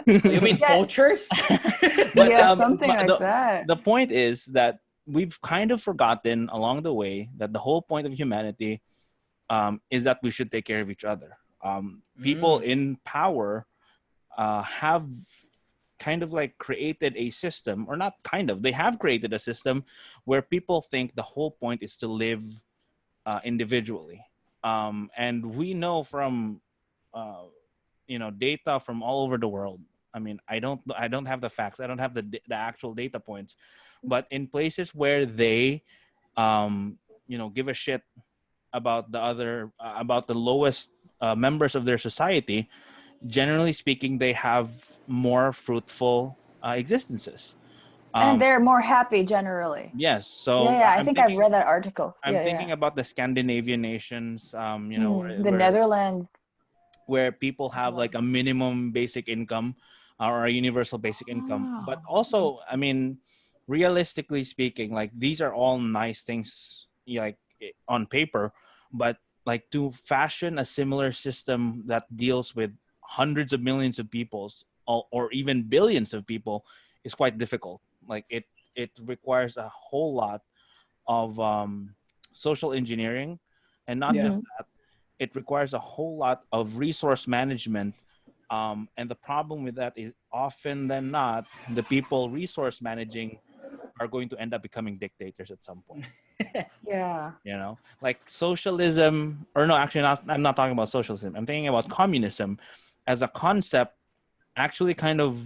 you mean Yeah. poachers? but Yeah, something like that. the point is that we've kind of forgotten along the way that the whole point of humanity is that we should take care of each other. People Mm. in power have kind of like created a system, or not kind of, they have created a system where people think the whole point is to live individually. And we know from data from all over the world, I mean, I don't have the facts. I don't have the actual data points, but in places where they, give a shit about about the lowest members of their society, generally speaking, they have more fruitful existences. And Um, they're more happy generally. yes. Yeah, So yeah. I think I've read that article. I'm Yeah, yeah. thinking about the Scandinavian nations, The Netherlands. where people As have well. like a minimum basic income or a universal basic income. But Oh. also, I mean, realistically speaking, like these are all nice things, like on paper, but like to fashion a similar system that deals with hundreds of millions of peoples or even billions of people is quite difficult. Like it requires a whole lot of social engineering, and not Yeah. just Mhm. that, it requires a whole lot of resource management. And the problem with that is often than not, the people resource managing are going to end up becoming dictators at some point. Yeah. Like socialism, or no, actually, I'm not talking about socialism. I'm thinking about communism as a concept. Actually, kind of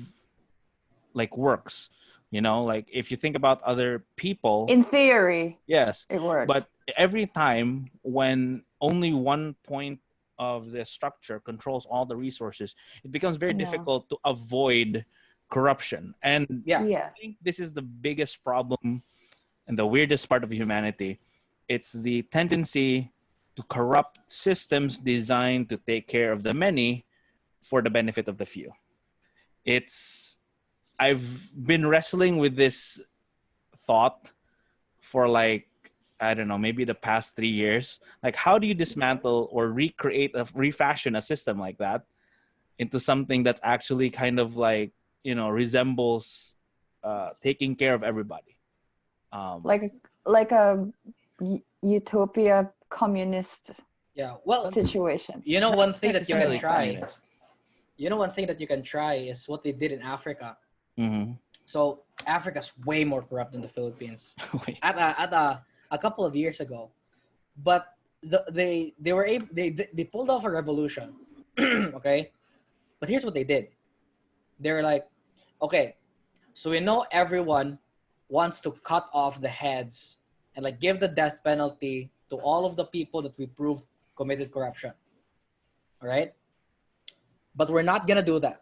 like works. Like if you think about other people. In theory, Yes, it works. but every time when only one point of the structure controls all the resources, it becomes very Yeah. difficult to avoid corruption. And Yeah. Yeah. I think this is the biggest problem and the weirdest part of humanity. It's the tendency to corrupt systems designed to take care of the many for the benefit of the few. It's I've been wrestling with this thought for like, I don't know, maybe the past 3 years. Like, how do you dismantle or refashion a system like that into something that's actually kind of like, resembles taking care of everybody? Um, Like a utopia communist Yeah. Well, situation. you know, not one thing that you can necessarily try. communist. You know, one thing that you can try is what they did in Africa. Mm-hmm. So Africa's way more corrupt than the Philippines. At a couple of years ago, but they were able they pulled off a revolution. Okay, but here's what they did. They were like, okay, so we know everyone wants to cut off the heads and like give the death penalty to all of the people that we proved committed corruption. All right, but we're not gonna do that.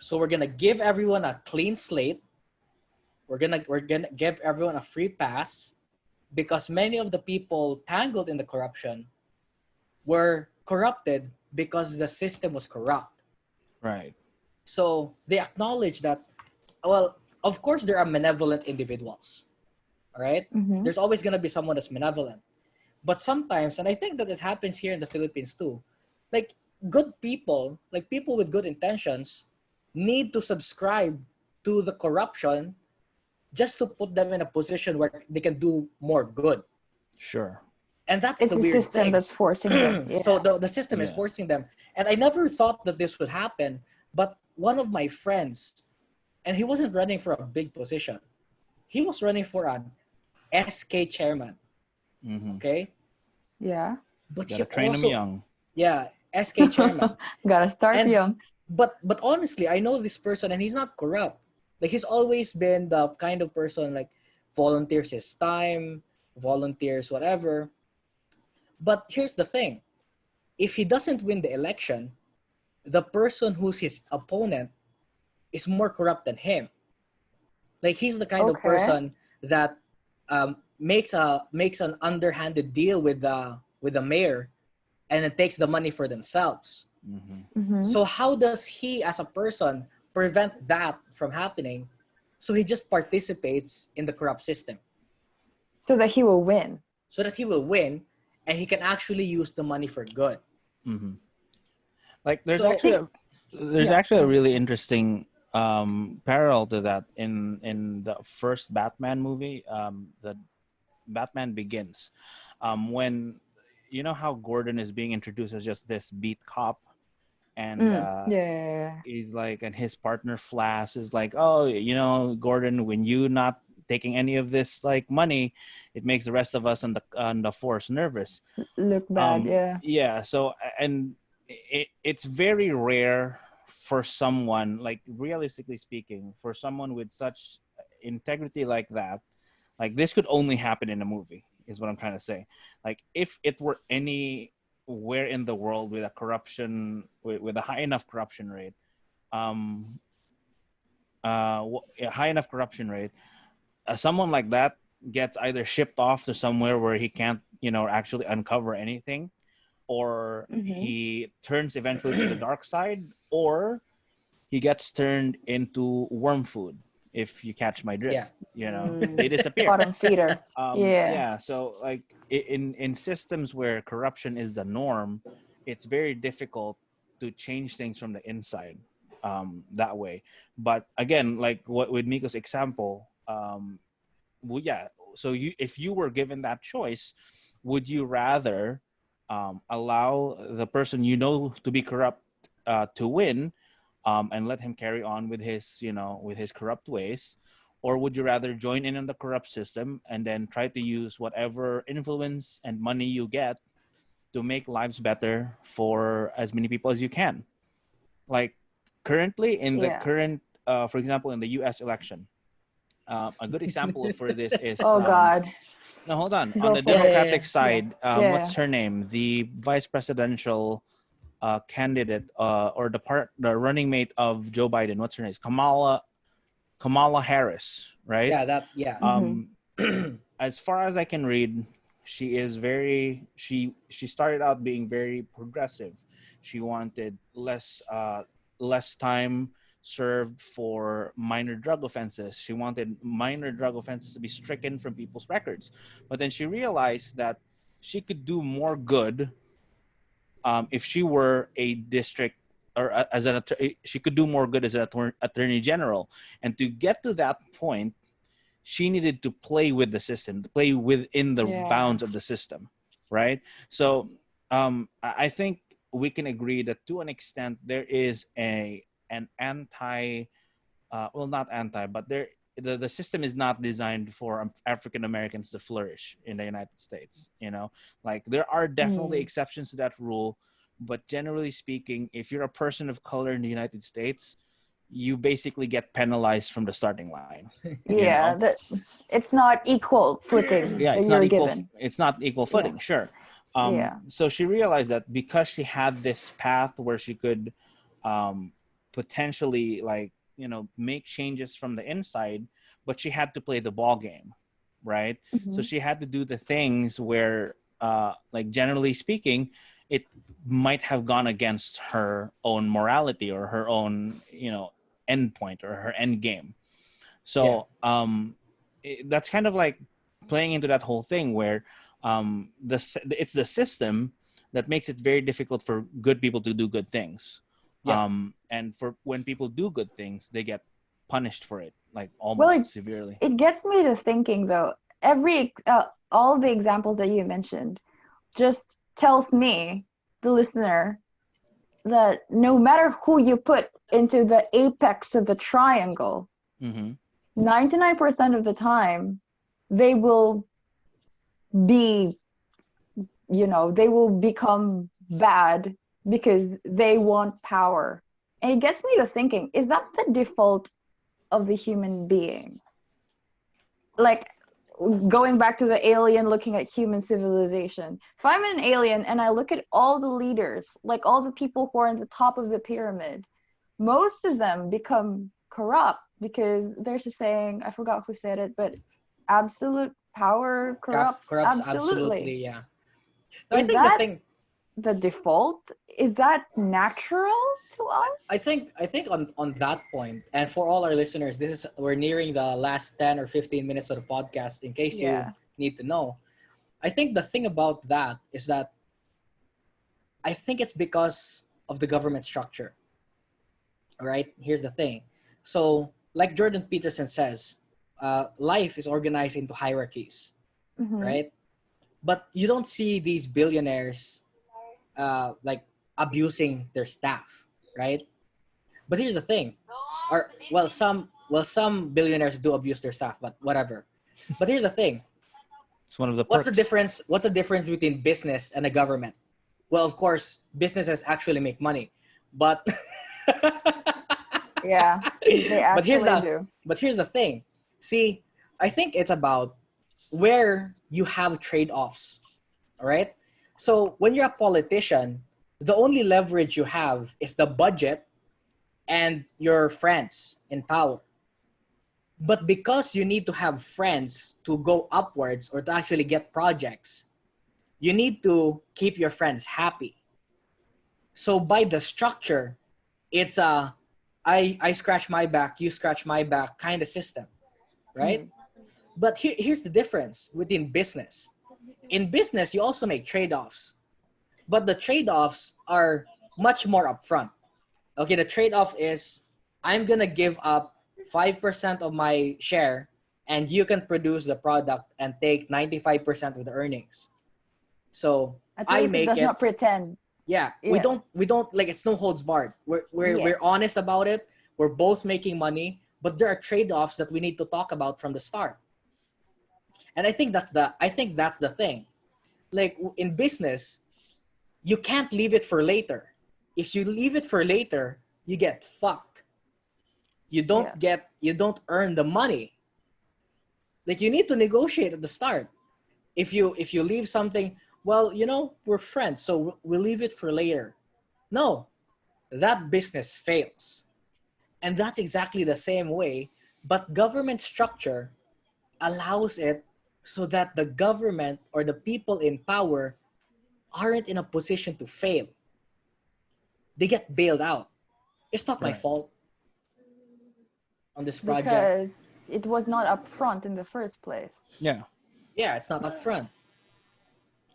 So we're gonna give everyone a clean slate. We're gonna give everyone a free pass because many of the people tangled in the corruption were corrupted because the system was corrupt. Right. So they acknowledge that, well, of course there are malevolent individuals. All right? Mm-hmm. There's always going to be someone that's malevolent. But sometimes, and I think that it happens here in the Philippines too, like good people, like people with good intentions, need to subscribe to the corruption just to put them in a position where they can do more good. Sure. And that's It's the a weird system thing. that's forcing them. Yeah. So the system is Yeah. forcing them. And I never thought that this would happen. But one of my friends, and he wasn't running for a big position, he was running for an SK chairman. Mm-hmm. Okay. Yeah. But he Gotta train them also, young. yeah, SK chairman. Gotta start And young. but honestly, I know this person and he's not corrupt. Like he's always been the kind of person like volunteers his time, volunteers whatever. But here's the thing. If he doesn't win the election, the person who's his opponent is more corrupt than him. Like he's the kind of Okay. person that makes an underhanded deal with the mayor, and then takes the money for themselves. Mm-hmm. Mm-hmm. So how does he, as a person, prevent that from happening? So he just participates in the corrupt system, So that he will win. so that he will win, and he can actually use the money for good. Mm-hmm. Like there's So there's Yeah. actually a really interesting parallel to that in the first Batman movie, the Batman Begins, when how Gordon is being introduced as just this beat cop, and Yeah. he's like, and his partner Flash is like, oh, Gordon, when you not taking any of this like money, it makes the rest of us on the force nervous. Look bad. Yeah. Yeah. So, and it's very rare for someone, like realistically speaking, for someone with such integrity like that, like this could only happen in a movie, is what I'm trying to say. Like if it were anywhere in the world with a corruption, with a high enough corruption rate, um, a high enough corruption rate, someone like that gets either shipped off to somewhere where he can't, actually uncover anything, or Mm-hmm. he turns eventually to the dark side, or he gets turned into worm food. If you catch my Yeah. drift, Mm. they disappear. Bottom feeder. Yeah. Yeah, so like in systems where corruption is the norm, it's very difficult to change things from the inside, that way. But again, like what with Miko's example, well, yeah, so if you were given that choice, would you rather allow the person to be corrupt, to win, and let him carry on with his corrupt ways, or would you rather join in on the corrupt system and then try to use whatever influence and money you get to make lives better for as many people as you can? Like currently in the Yeah. current, for example, in the U.S. election, a good example for this is, Oh God. no, hold on Go the for Yeah, it. yeah, Democratic Yeah. side. Yeah. What's her name? The vice presidential candidate, or the running mate of Joe Biden. What's her name? Kamala Harris, right? yeah. That yeah. Mm-hmm. Um, as far as I can read, she started out being very progressive. She wanted less time served for minor drug offenses. She wanted minor drug offenses to be stricken from people's records. But then she realized that she could do more good, if she were a district, or she could do more good as an attorney general. And to get to that point, she needed to play with the system, to play within the Yeah. bounds of the system, right? So I think we can agree that to an extent there is an anti, well, not anti, but the system is not designed for African Americans to flourish in the United States. Like there are definitely Mm. exceptions to that rule, but generally speaking, if you're a person of color in the United States, you basically get penalized from the starting line. Yeah. That it's not equal footing Yeah, that it's not you're equal. given. It's not equal Yeah. footing. Sure. Yeah. So she realized that because she had this path where she could, potentially, like, make changes from the inside, but she had to play the ball game, right? So Mm-hmm. she had to do the things where, like, generally speaking, it might have gone against her own morality or her own, end point or her end game. Yeah. So that's kind of like playing into that whole thing where, it's the system that makes it very difficult for good people to do good things. Yeah. And for when people do good things, they get punished for it, like Well, almost severely. it gets me to thinking though. All the examples that you mentioned just tells me, the listener, that no matter who you put into the apex of the triangle, Mm-hmm. 99% of the time, they will be, they will become bad because they want power. And it gets me to thinking, is that the default of the human being? Like, going back to the alien looking at human civilization. If I'm an alien and I look at all the leaders, like all the people who are on the top of the pyramid, most of them become corrupt because there's a saying, I forgot who said it, but absolute power corrupts Corrupts absolutely. absolutely. Yeah. No, I Is think the that thing. the default? Is that natural to us? I think on that point, and for all our listeners, we're nearing the last 10 or 15 minutes of the podcast. In case you Yeah. need to know, I think the thing about that is that I think it's because of the government structure. Right? Here's the thing. So, like Jordan Peterson says, life is organized into hierarchies, Mm-hmm. right? But you don't see these billionaires like abusing their staff, right? But here's the thing, or some billionaires do abuse their staff, but whatever. But here's the thing: It's one of the what's the perks. difference? What's the difference between business and a government? Well, of course, businesses actually make money, but Yeah, they but here's actually the do. but here's the thing. See, I think it's about where you have trade-offs. All right. So when you're a politician, the only leverage you have is the budget and your friends in power. But because you need to have friends to go upwards or to actually get projects, you need to keep your friends happy. So by the structure, it's a I scratch my back, you scratch my back kind of system, right? Mhm. But here's the difference within business. In business, you also make trade-offs, but the trade-offs are much more upfront. Okay, the trade-off is I'm gonna give up 5% of my share, and you can produce the product and take 95% of the earnings. So At I least it make does it. not pretend. Yeah, we Yeah. don't like it's no holds barred. Yeah. We're honest about it. We're both making money, but there are trade-offs that we need to talk about from the start. And I think that's the thing. Like in business, you can't leave it for later. If you leave it for later, you get fucked. Yeah. You don't earn the money. Like you need to negotiate at the start. If you leave something, well, we're friends, so we'll leave it for later. No, that business fails. And that's exactly the same way, but government structure allows it so that the government or the people in power aren't in a position to fail. They get bailed out. It's not my Right. fault on this project. Because it was not upfront in the first place. Yeah. Yeah, it's not upfront.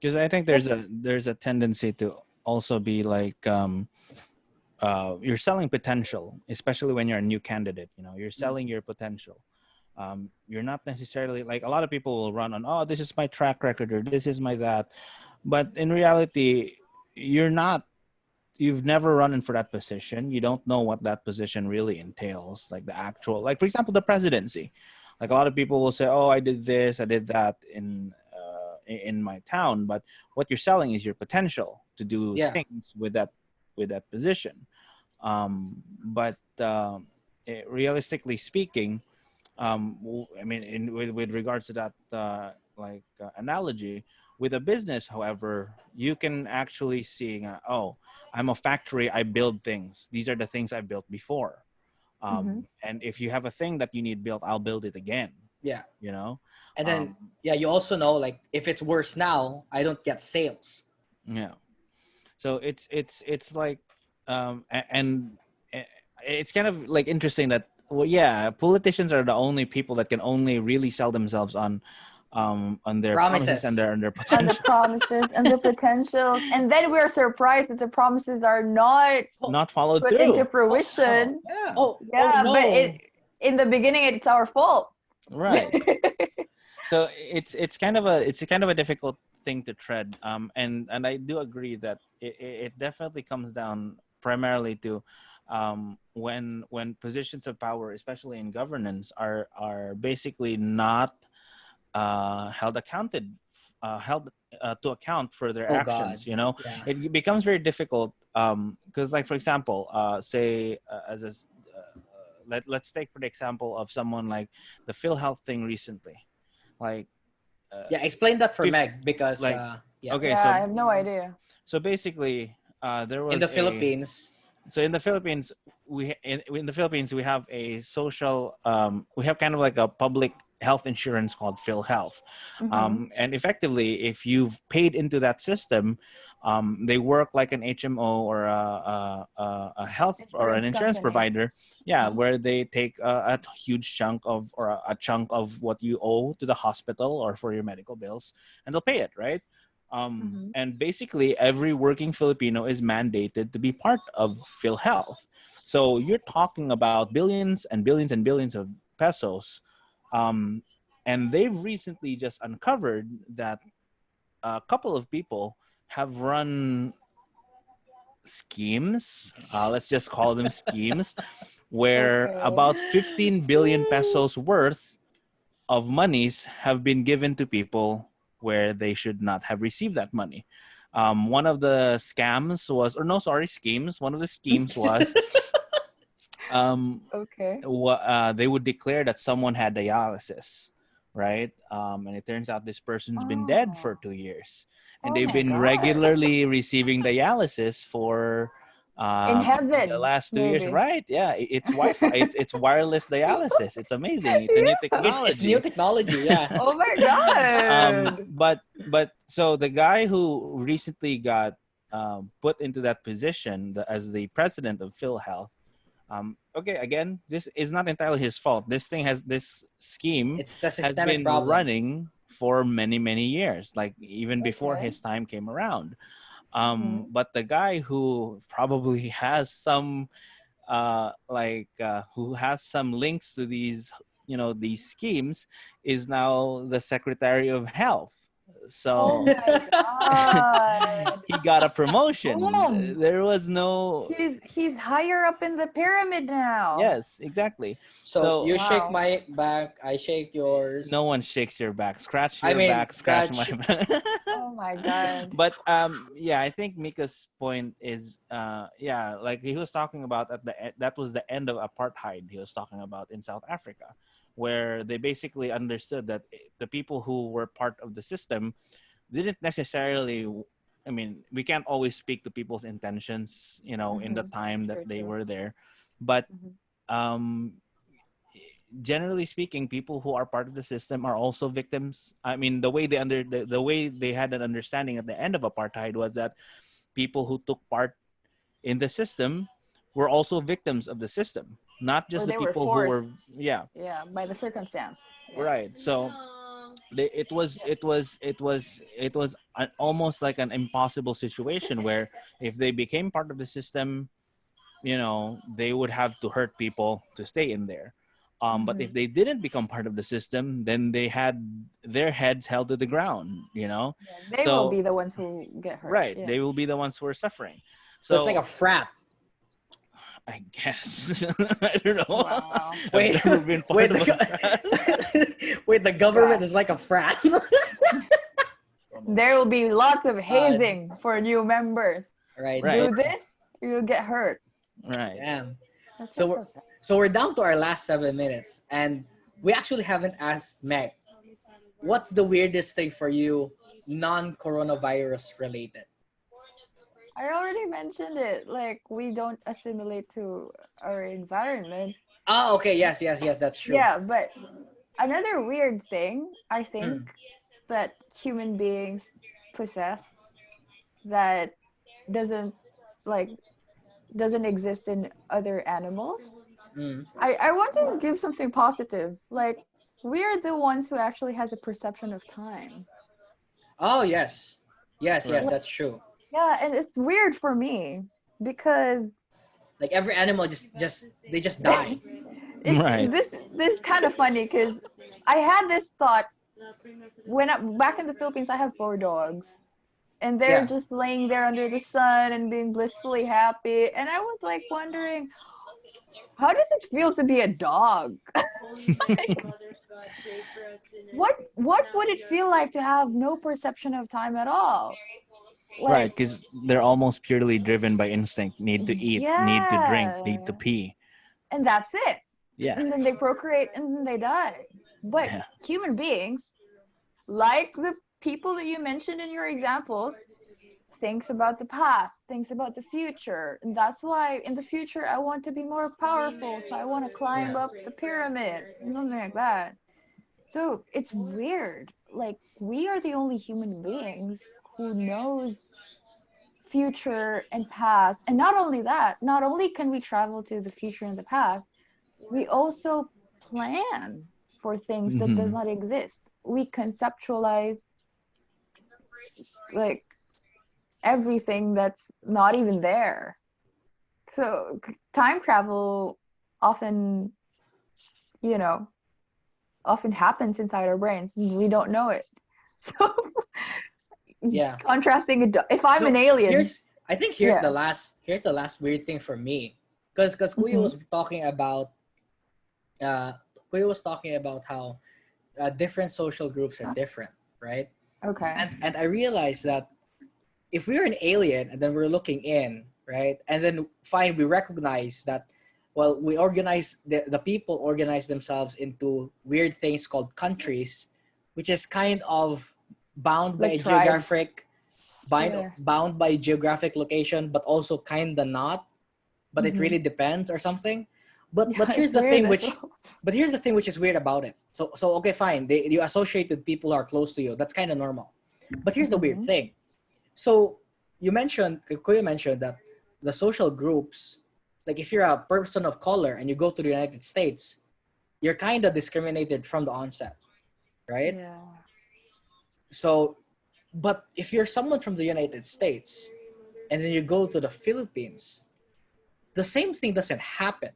Because I think But there's a tendency to also be like you're selling potential, especially when you're a new candidate. You're selling your potential. You're not necessarily like a lot of people will run on, oh, this is my track record or this is my that, but in reality, you're not. You've never run in for that position. You don't know what that position really entails, like the actual, like for example, the presidency. Like a lot of people will say, "Oh, I did this, I did that in my town," but what you're selling is your potential to do Yeah. things with that position. But realistically speaking, I mean, with regards to that analogy, with a business, however, you can actually see, oh, I'm a factory. I build things. These are the things I built before. mhm. And if you have a thing that you need built, I'll build it again. Yeah. You know, And then um, yeah, you also know like if it's worse now, I don't get sales. yeah. So it's like, and it's kind of like interesting that, well, yeah, politicians are the only people that can only really sell themselves on their promises and Promises. their On the potential. promises and the potentials. And then we're surprised that the promises are not Oh, Not followed put into through. oh, fruition. Yeah. oh Yeah, but no. in the beginning it's our fault. Right. So it's kind of a difficult thing to tread. And I do agree that it definitely comes down primarily to when positions of power, especially in governance, are basically not held to account for their Oh god. actions. Yeah. It becomes very difficult because, like, for example, say let's take for the example of someone like the PhilHealth thing recently, like Yeah, explain that for fifth, Meg because like yeah. okay, Yeah, I have no idea. so basically there In was the a Philippines, so in the Philippines, in the Philippines we have a social we have kind of like a public health insurance called PhilHealth, Mm-hmm. and effectively, if you've paid into that system, they work like an HMO or a health or an Insurance insurance company. provider, yeah, Uh-huh. where they take a huge chunk of or a chunk of what you owe to the hospital or for your medical bills, and they'll pay it, right? Mm-hmm. And basically, every working Filipino is mandated to be part of PhilHealth. So you're talking about billions and billions and billions of pesos. Um, and they've recently just uncovered that a couple of people have run schemes, let's just call them schemes, where Okay. about 15 billion pesos worth of monies have been given to people where they should not have received that money. One of the scams was, or no, sorry, schemes. One of the schemes was Okay. They would declare that someone had dialysis, right? And it turns out this person's been dead Oh. for 2 years, and Oh they've my been God. regularly receiving dialysis for In the heaven, last 2 years. maybe. Right? Yeah, it's Wi-Fi. It's wireless dialysis. It's amazing. It's a new Yeah. It's new technology. technology, yeah. Oh my God. But so the guy who recently got put into that position as the president of PhilHealth. Okay, again, this is not entirely his fault. This scheme It's a has systemic been problem. running for many years, like even before Okay. his time came around. Hmm. But the guy who probably has some who has some links to these, these schemes, is now the Secretary of Health. Oh So my God. he got a promotion. Boom. There was no. He's higher up in the pyramid now. Yes, exactly. So So you shake Wow. my back, I shake no yours. one shakes your back. Scratch I your mean, back, scratch my scratch. back. Oh my God. But yeah, I think Mika's point is yeah, like he was talking about that was the end of apartheid he was talking about in South Africa, where they basically understood that the people who were part of the system didn't necessarily, I mean, we can't always speak to people's intentions, in the Hmm. time that True, they true. were there, but Hmm. um generally speaking, people who are part of the system are also victims. I mean, the way they had an understanding at the end of apartheid was that people who took part in the system were also victims of the system, not Or just the they were people who forced, were. Yeah, yeah, by the circumstance. Yeah. right. So it was almost like an impossible situation where if they became part of the system, they would have to hurt people to stay in there. But Hmm. if they didn't become part of the system, then they had their heads held to the ground. Yeah, they will So be the ones who get hurt. right, Yeah. they will be the ones who are suffering. So it's like So a frat. I guess I don't know. Wow. I've Wait, never been part wait, of a frat. wait, the government Wow. is like a frat. There will be lots of God, hazing for new members. right. Right, So, Do this, you'll get hurt. right. damn. That's So just we're so sad. so we're down to our last 7 minutes, and we actually haven't asked Meg, what's the weirdest thing for you, non-coronavirus related? I already mentioned it. Like, we don't assimilate to our environment. Oh, okay. Yes, yes, yes. That's true. Yeah, but another weird thing, I think, Mm, that human beings possess that doesn't like doesn't exist in other animals. mm. I want to give something positive. Like, we are the ones who actually has a perception of time. Oh, yes, yes, yes. Right. Like, That's true. yeah, and it's weird for me because Like every animal just they just die. Right. this kind of funny because I had this thought back in the Philippines. I have four dogs, and they're Yeah. just laying there under the sun and being blissfully happy. And I was like wondering, how does it feel to be a dog? Like, what would it feel like to have no perception of time at all? Right, Like, because they're almost purely driven by instinct. Need to eat, need to drink, need to yeah, pee. and that's it. Yeah. And then they procreate and then they die. But Yeah. human beings, like the people that you mentioned in your examples, thinks about the past, thinks about the future. And that's why in the future I want to be more powerful. So I want to climb Yeah. up the pyramid, something like that. So it's weird. Like, we are the only human beings who knows future and past. And not only that, not only can we travel to the future and the past, we also plan for things that does Hmm. not exist. We conceptualize like everything that's not even there. So time travel often, you know, often happens inside our brains and we don't know it. So Yeah. contrasting if I'm an No, alien, here's yeah. the last weird thing for me, because Kuya Hmm. was talking about how different social groups are different, right? Okay. And I realized that if we're an alien and then we're looking in, right, and then fine, we recognize that well, we organize the people organize themselves into weird things called countries, which is kind of bound by Like a tribes. geographic bound Yeah. bound by geographic location, but also kind of not. But it Mm-hmm. really depends or something. But Yeah, here's it's the weird thing as which well. but here's the thing which is weird about it. So okay, fine. You associate with people who are close to you. That's kind of normal. But here's the weird Mm-hmm. thing. So Kuya mentioned that the social groups, like if you're a person of color and you go to the United States, you're kind of discriminated from the onset, right? Yeah. So, but if you're someone from the United States and then you go to the Philippines, the same thing doesn't happen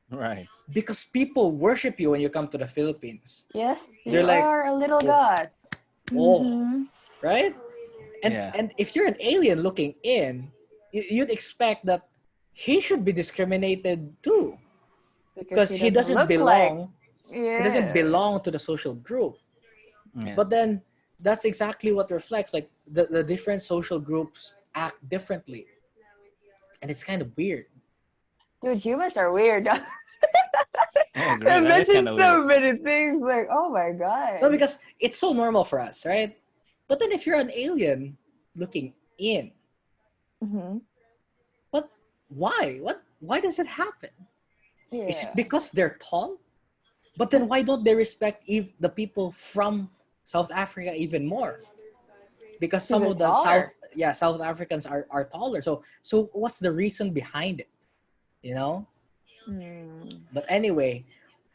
Right. because people worship you when you come to the Philippines. Yes, They're you like, are a little oh, god. oh, Mm-hmm. right? Yeah. And if you're an alien looking in, you'd expect that he should be discriminated too Because because he doesn't look like. he doesn't Yeah. belong to the social group. But Yes. then that's exactly what reflects, like the different social groups act differently, and it's kind of weird. Dude, humans are weird. I agree. I That is kind mentioned of weird. so many things. Like, oh my No, god. because it's so normal for us, right? But then if you're an alien looking in, Mm-hmm. but why does it happen? Is it Yeah. because they're tall? But then why don't they respect the people from South Africa even more? Because Because some they're of the South taller. yeah, South Africans are taller. So what's the reason behind it? You know? Hmm. But anyway,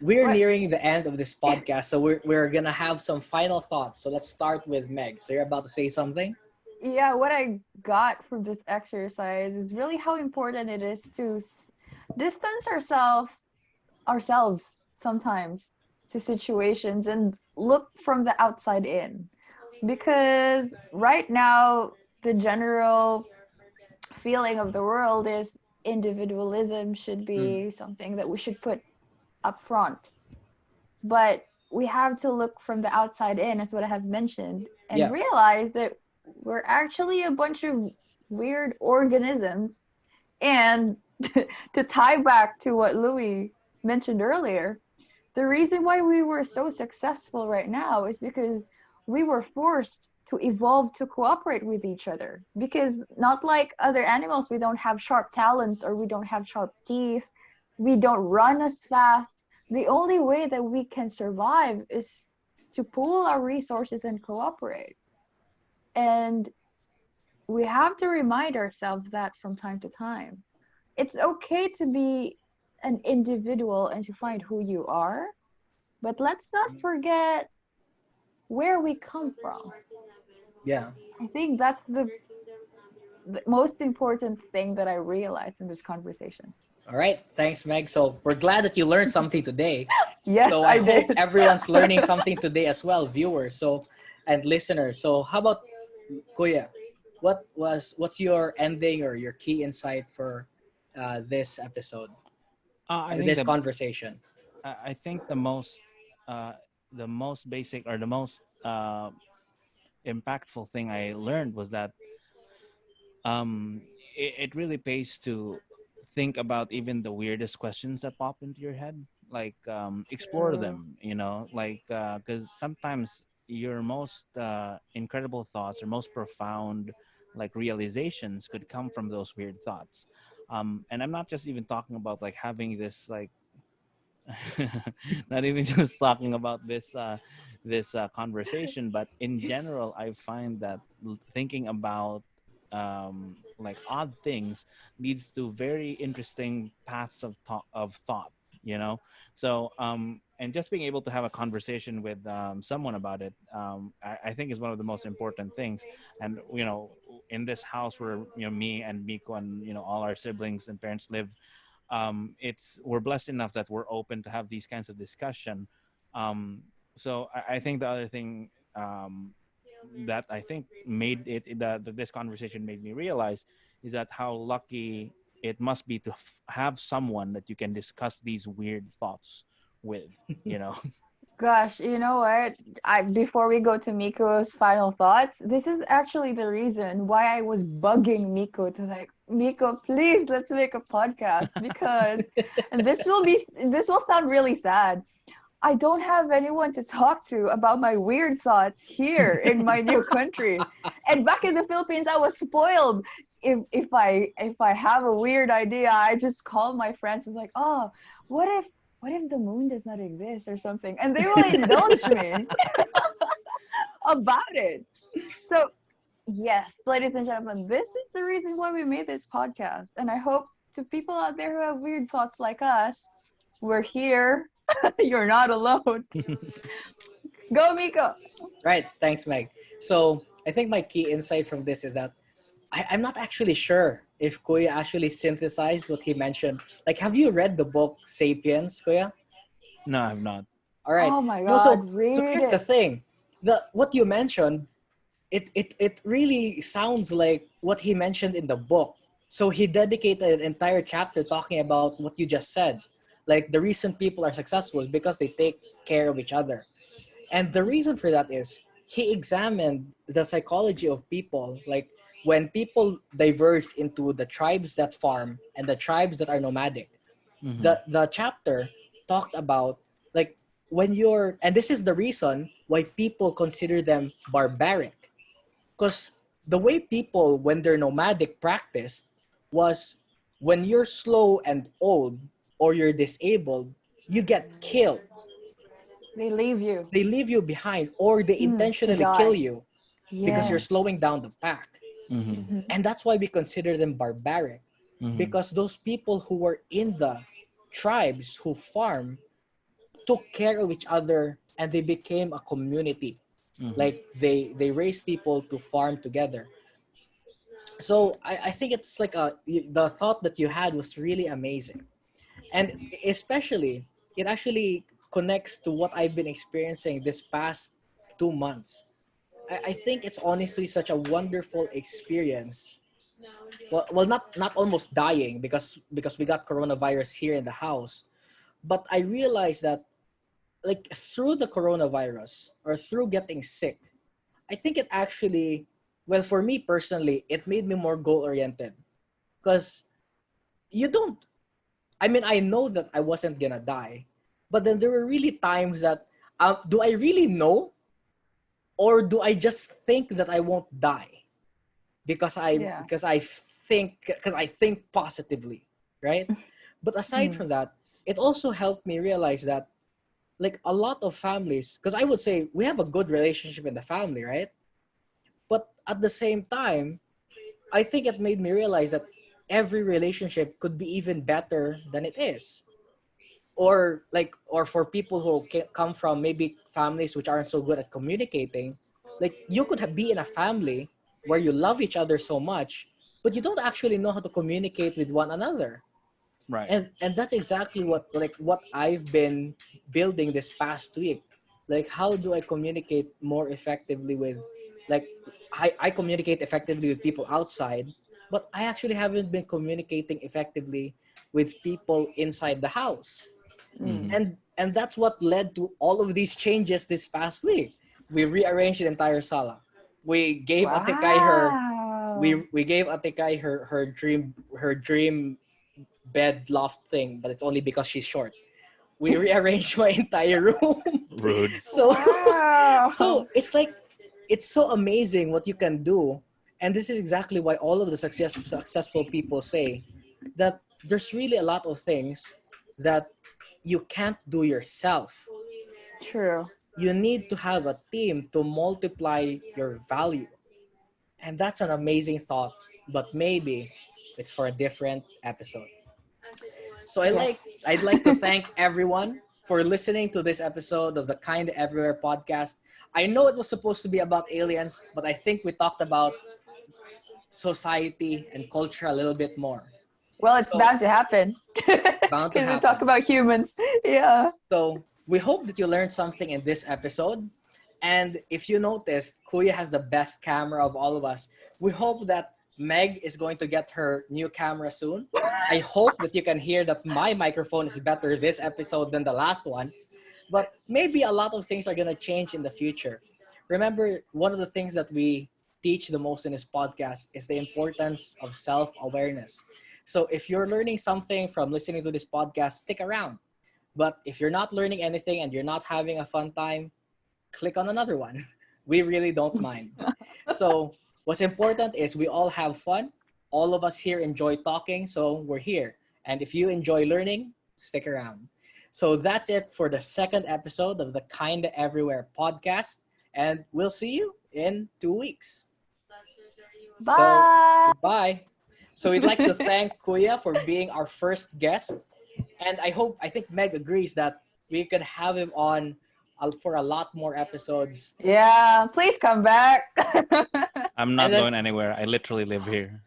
we're What? nearing the end of this podcast, so we're gonna have some final thoughts. So let's start with Meg. So you're about to say something? Yeah, what I got from this exercise is really how important it is to distance ourselves sometimes to situations and look from the outside in. Because right now, the general feeling of the world is individualism should Mm, be something that we should put up front. But we have to look from the outside in, as what I have mentioned, and yeah. realize that we're actually a bunch of weird organisms. And to tie back to what Louis mentioned earlier, the reason why we were so successful right now is because we were forced to evolve to cooperate with each other. Because not like other animals, we don't have sharp talons or we don't have sharp teeth. We don't run as fast. The only way that we can survive is to pool our resources and cooperate. And we have to remind ourselves that from time to time. It's okay to be an individual and to find who you are, but let's not forget where we come from. Yeah. I think that's the most important thing that I realized in this conversation. All right. Thanks, Meg. So we're glad that you learned something today. Yes, So I I hope did. everyone's learning something today as well, viewers. So and listeners. So how about Kuya? What's your ending or your key insight for this episode, I think this the conversation? I think uh, the most basic or the most impactful thing I learned was that it really pays to think about even the weirdest questions that pop into your head, like explore True. them, like because sometimes your most incredible thoughts or most profound like realizations could come from those weird thoughts. And I'm not just even talking about like having this like not even just talking about this conversation, but in general I find that thinking about like odd things leads to very interesting paths of thought, you know. So and just being able to have a conversation with someone about it, I think is one of the most important things. And in this house where me and Miko and all our siblings and parents live, it's we're blessed enough that we're open to have these kinds of discussion. So I think the other thing that I think made that this conversation made me realize is that how lucky it must be to have someone that you can discuss these weird thoughts with, you know. Gosh, you know what? I Before we go to Miko's final thoughts, this is actually the reason why I was bugging Miko to like, Miko, please let's make a podcast because and this will sound really sad. I don't have anyone to talk to about my weird thoughts here in my new country. And back in the Philippines, I was spoiled. If I have a weird idea, I just call my friends. It's like, oh, what if what if the moon does not exist or something? And they will indulge me about it. So yes, ladies and gentlemen, this is the reason why we made this podcast. And I hope to people out there who have weird thoughts like us, we're here. You're not alone. Go, Miko. Right. Thanks, Meg. So I think my key insight from this is that I'm not actually sure if Kuya actually synthesized what he mentioned. Like, have you read the book Sapiens, Kuya? No, I'm not. All right. Oh my No, God, so read here's the it. thing. The what you mentioned, it really sounds like what he mentioned in the book. So he dedicated an entire chapter talking about what you just said. Like the reason people are successful is because they take care of each other. And the reason for that is he examined the psychology of people, like when people diverged into the tribes that farm and the tribes that are nomadic. Mm-hmm. The chapter talked about like when you're and this is the reason why people consider them barbaric. Because the way people when they're nomadic practiced was when you're slow and old or you're disabled, you get killed. They leave you They leave you behind or they to intentionally kill die. you because you're Yes. slowing down the pack. Mm-hmm. Mhm. And that's why we consider them barbaric, Mm-hmm. because those people who were in the tribes who farm took care of each other and they became a community. Mm-hmm. Like they raised people to farm together. So I think it's like the thought that you had was really amazing. And especially it actually connects to what I've been experiencing this past 2 months. I think it's honestly such a wonderful experience. Well, not almost dying because we got coronavirus here in the house, but I realized that like through the coronavirus or through getting sick, I think it actually, well, for me personally, it made me more goal oriented because you don't. I mean, I know that I wasn't gonna die, but then there were really times that do I really know or do I just think that I won't die? because I Yeah. because I think positively, right? But aside Mm. from that, it also helped me realize that like a lot of families, because I would say we have a good relationship in the family, right? But at the same time, I think it made me realize that every relationship could be even better than it is. Or for people who come from maybe families which aren't so good at communicating, like you could be in a family where you love each other so much but you don't actually know how to communicate with one another. Right. And that's exactly what I've been building this past week. Like how do I communicate more effectively with, like, I communicate effectively with people outside, but I actually haven't been communicating effectively with people inside the house. Mm-hmm. Mm. And that's what led to all of these changes this past week. We rearranged the entire sala. We gave Atikay her Wow. we gave Atikay her dream bed loft thing, but it's only because she's short. We rearranged my entire room. Rude. so Wow. so it's like it's so amazing what you can do. And this is exactly why all of the successful people say that there's really a lot of things that you can't do yourself. True. You need to have a team to multiply your value. And that's an amazing thought, but maybe it's for a different episode. So Yes. I'd like to thank everyone for listening to this episode of the Kind Everywhere podcast. I know it was supposed to be about aliens, but I think we talked about society and culture a little bit more. Well, it's So bound to happen it's bound to because we talk happen. about humans. Yeah. So we hope that you learned something in this episode. And if you noticed, Kuya has the best camera of all of us. We hope that Meg is going to get her new camera soon. I hope that you can hear that my microphone is better this episode than the last one. But maybe a lot of things are going to change in the future. Remember, one of the things that we teach the most in this podcast is the importance of self-awareness. So if you're learning something from listening to this podcast, stick around. But if you're not learning anything and you're not having a fun time, click on another one. We really don't mind. So what's important is we all have fun. All of us here enjoy talking, so we're here. And if you enjoy learning, stick around. So that's it for the second episode of the Kinda Everywhere podcast. And we'll see you in 2 weeks. So, Bye. goodbye. So we'd like to thank Kuya for being our first guest. And I think Meg agrees that we could have him on for a lot more episodes. Yeah, please come back. I'm not And then- going anywhere. I literally live here.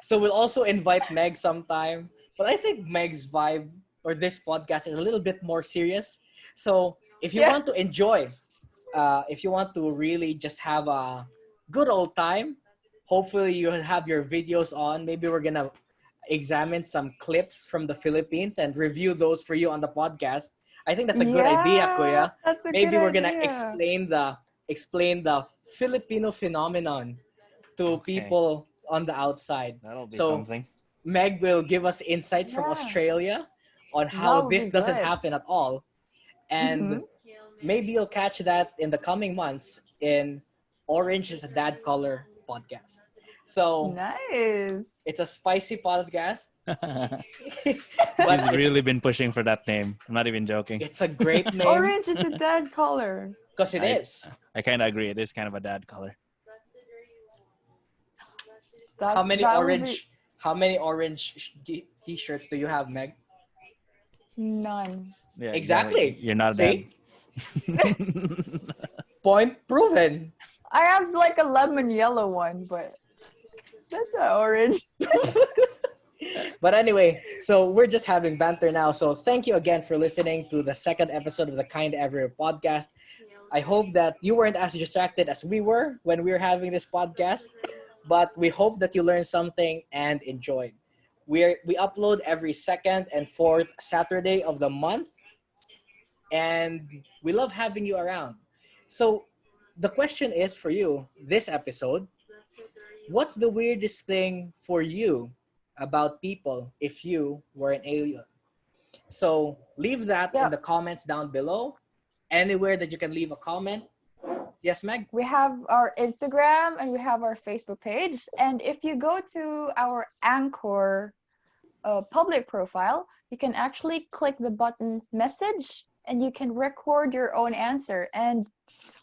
So we'll also invite Meg sometime. But I think Meg's vibe or this podcast is a little bit more serious. So if you Yeah. want to enjoy, if you want to really just have a good old time, hopefully you have your videos on. Maybe we're going to examine some clips from the Philippines and review those for you on the podcast. I think that's a good idea, Kuya. That's a Maybe good we're gonna idea. explain the Filipino phenomenon to Okay. people on the outside. That'll be So something. Meg will give us insights from Yeah. Australia on That how would this be doesn't good. happen at all. And maybe you'll catch that in the coming months in Orange is a Dad Color podcast. So Nice. it's a spicy podcast. He's But really been pushing for that name. I'm not even joking. it's a great name Orange is a dead color. because it I- is. I kind of agree. It is kind of a dad color. How many That would orange? How many orange t-shirts do you have, Meg? be none. Yeah, Exactly. You're not a See? dad. Point proven. I have like a lemon yellow one, but that's not orange. But anyway, so we're just having banter now. So thank you again for listening to the second episode of the Kind Everywhere podcast. I hope that you weren't as distracted as we were when we were having this podcast, but we hope that you learned something and enjoyed. We upload every second and fourth Saturday of the month, and we love having you around. So the question is for you this episode: what's the weirdest thing for you about people if you were an alien? So leave that in Yeah. the comments down below. Anywhere that you can leave a comment. Yes, Meg? We have our Instagram and we have our Facebook page. And if you go to our Anchor public profile, you can actually click the button message and you can record your own answer. And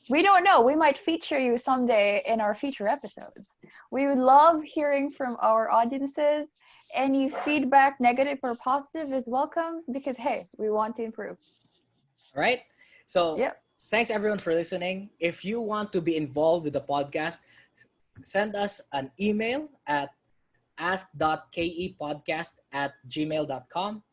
we don't know, we might feature you someday in our future episodes. We would love hearing from our audiences. Any feedback, negative or positive, is welcome because, hey, we want to improve. All right. So Yep. thanks everyone for listening. If you want to be involved with the podcast, send us an email at ask.kepodcast@gmail.com,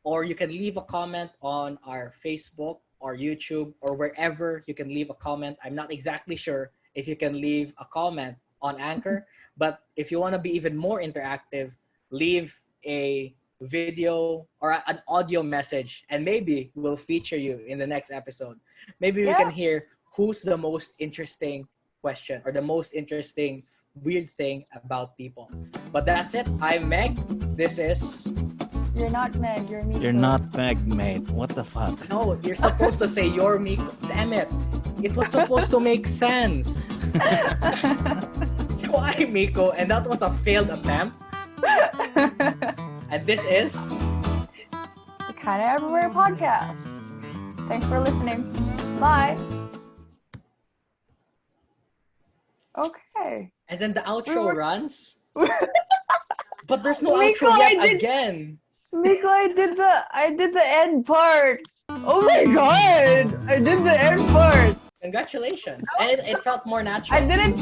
or you can leave a comment on our Facebook or YouTube or wherever you can leave a comment. I'm not exactly sure if you can leave a comment on Anchor, but if you want to be even more interactive, leave a video or an audio message, and maybe we'll feature you in the next episode. Maybe we can hear who's the most interesting question or the most interesting weird thing about people. But that's it. I'm Meg. This is... You're not Meg, you're Mico. You're not Meg, mate. What the fuck? No, you're supposed to say you're Mico. Damn it. It was supposed to make sense. So I'm Mico, and that was a failed attempt. And this is... The Kinda Everywhere podcast. Thanks for listening. Bye. Okay. And then the outro were- runs. But there's no Mico, outro yet I did- again. Mico, I did the end part. Oh my god! I did the end part. Congratulations. And it felt more natural. I didn't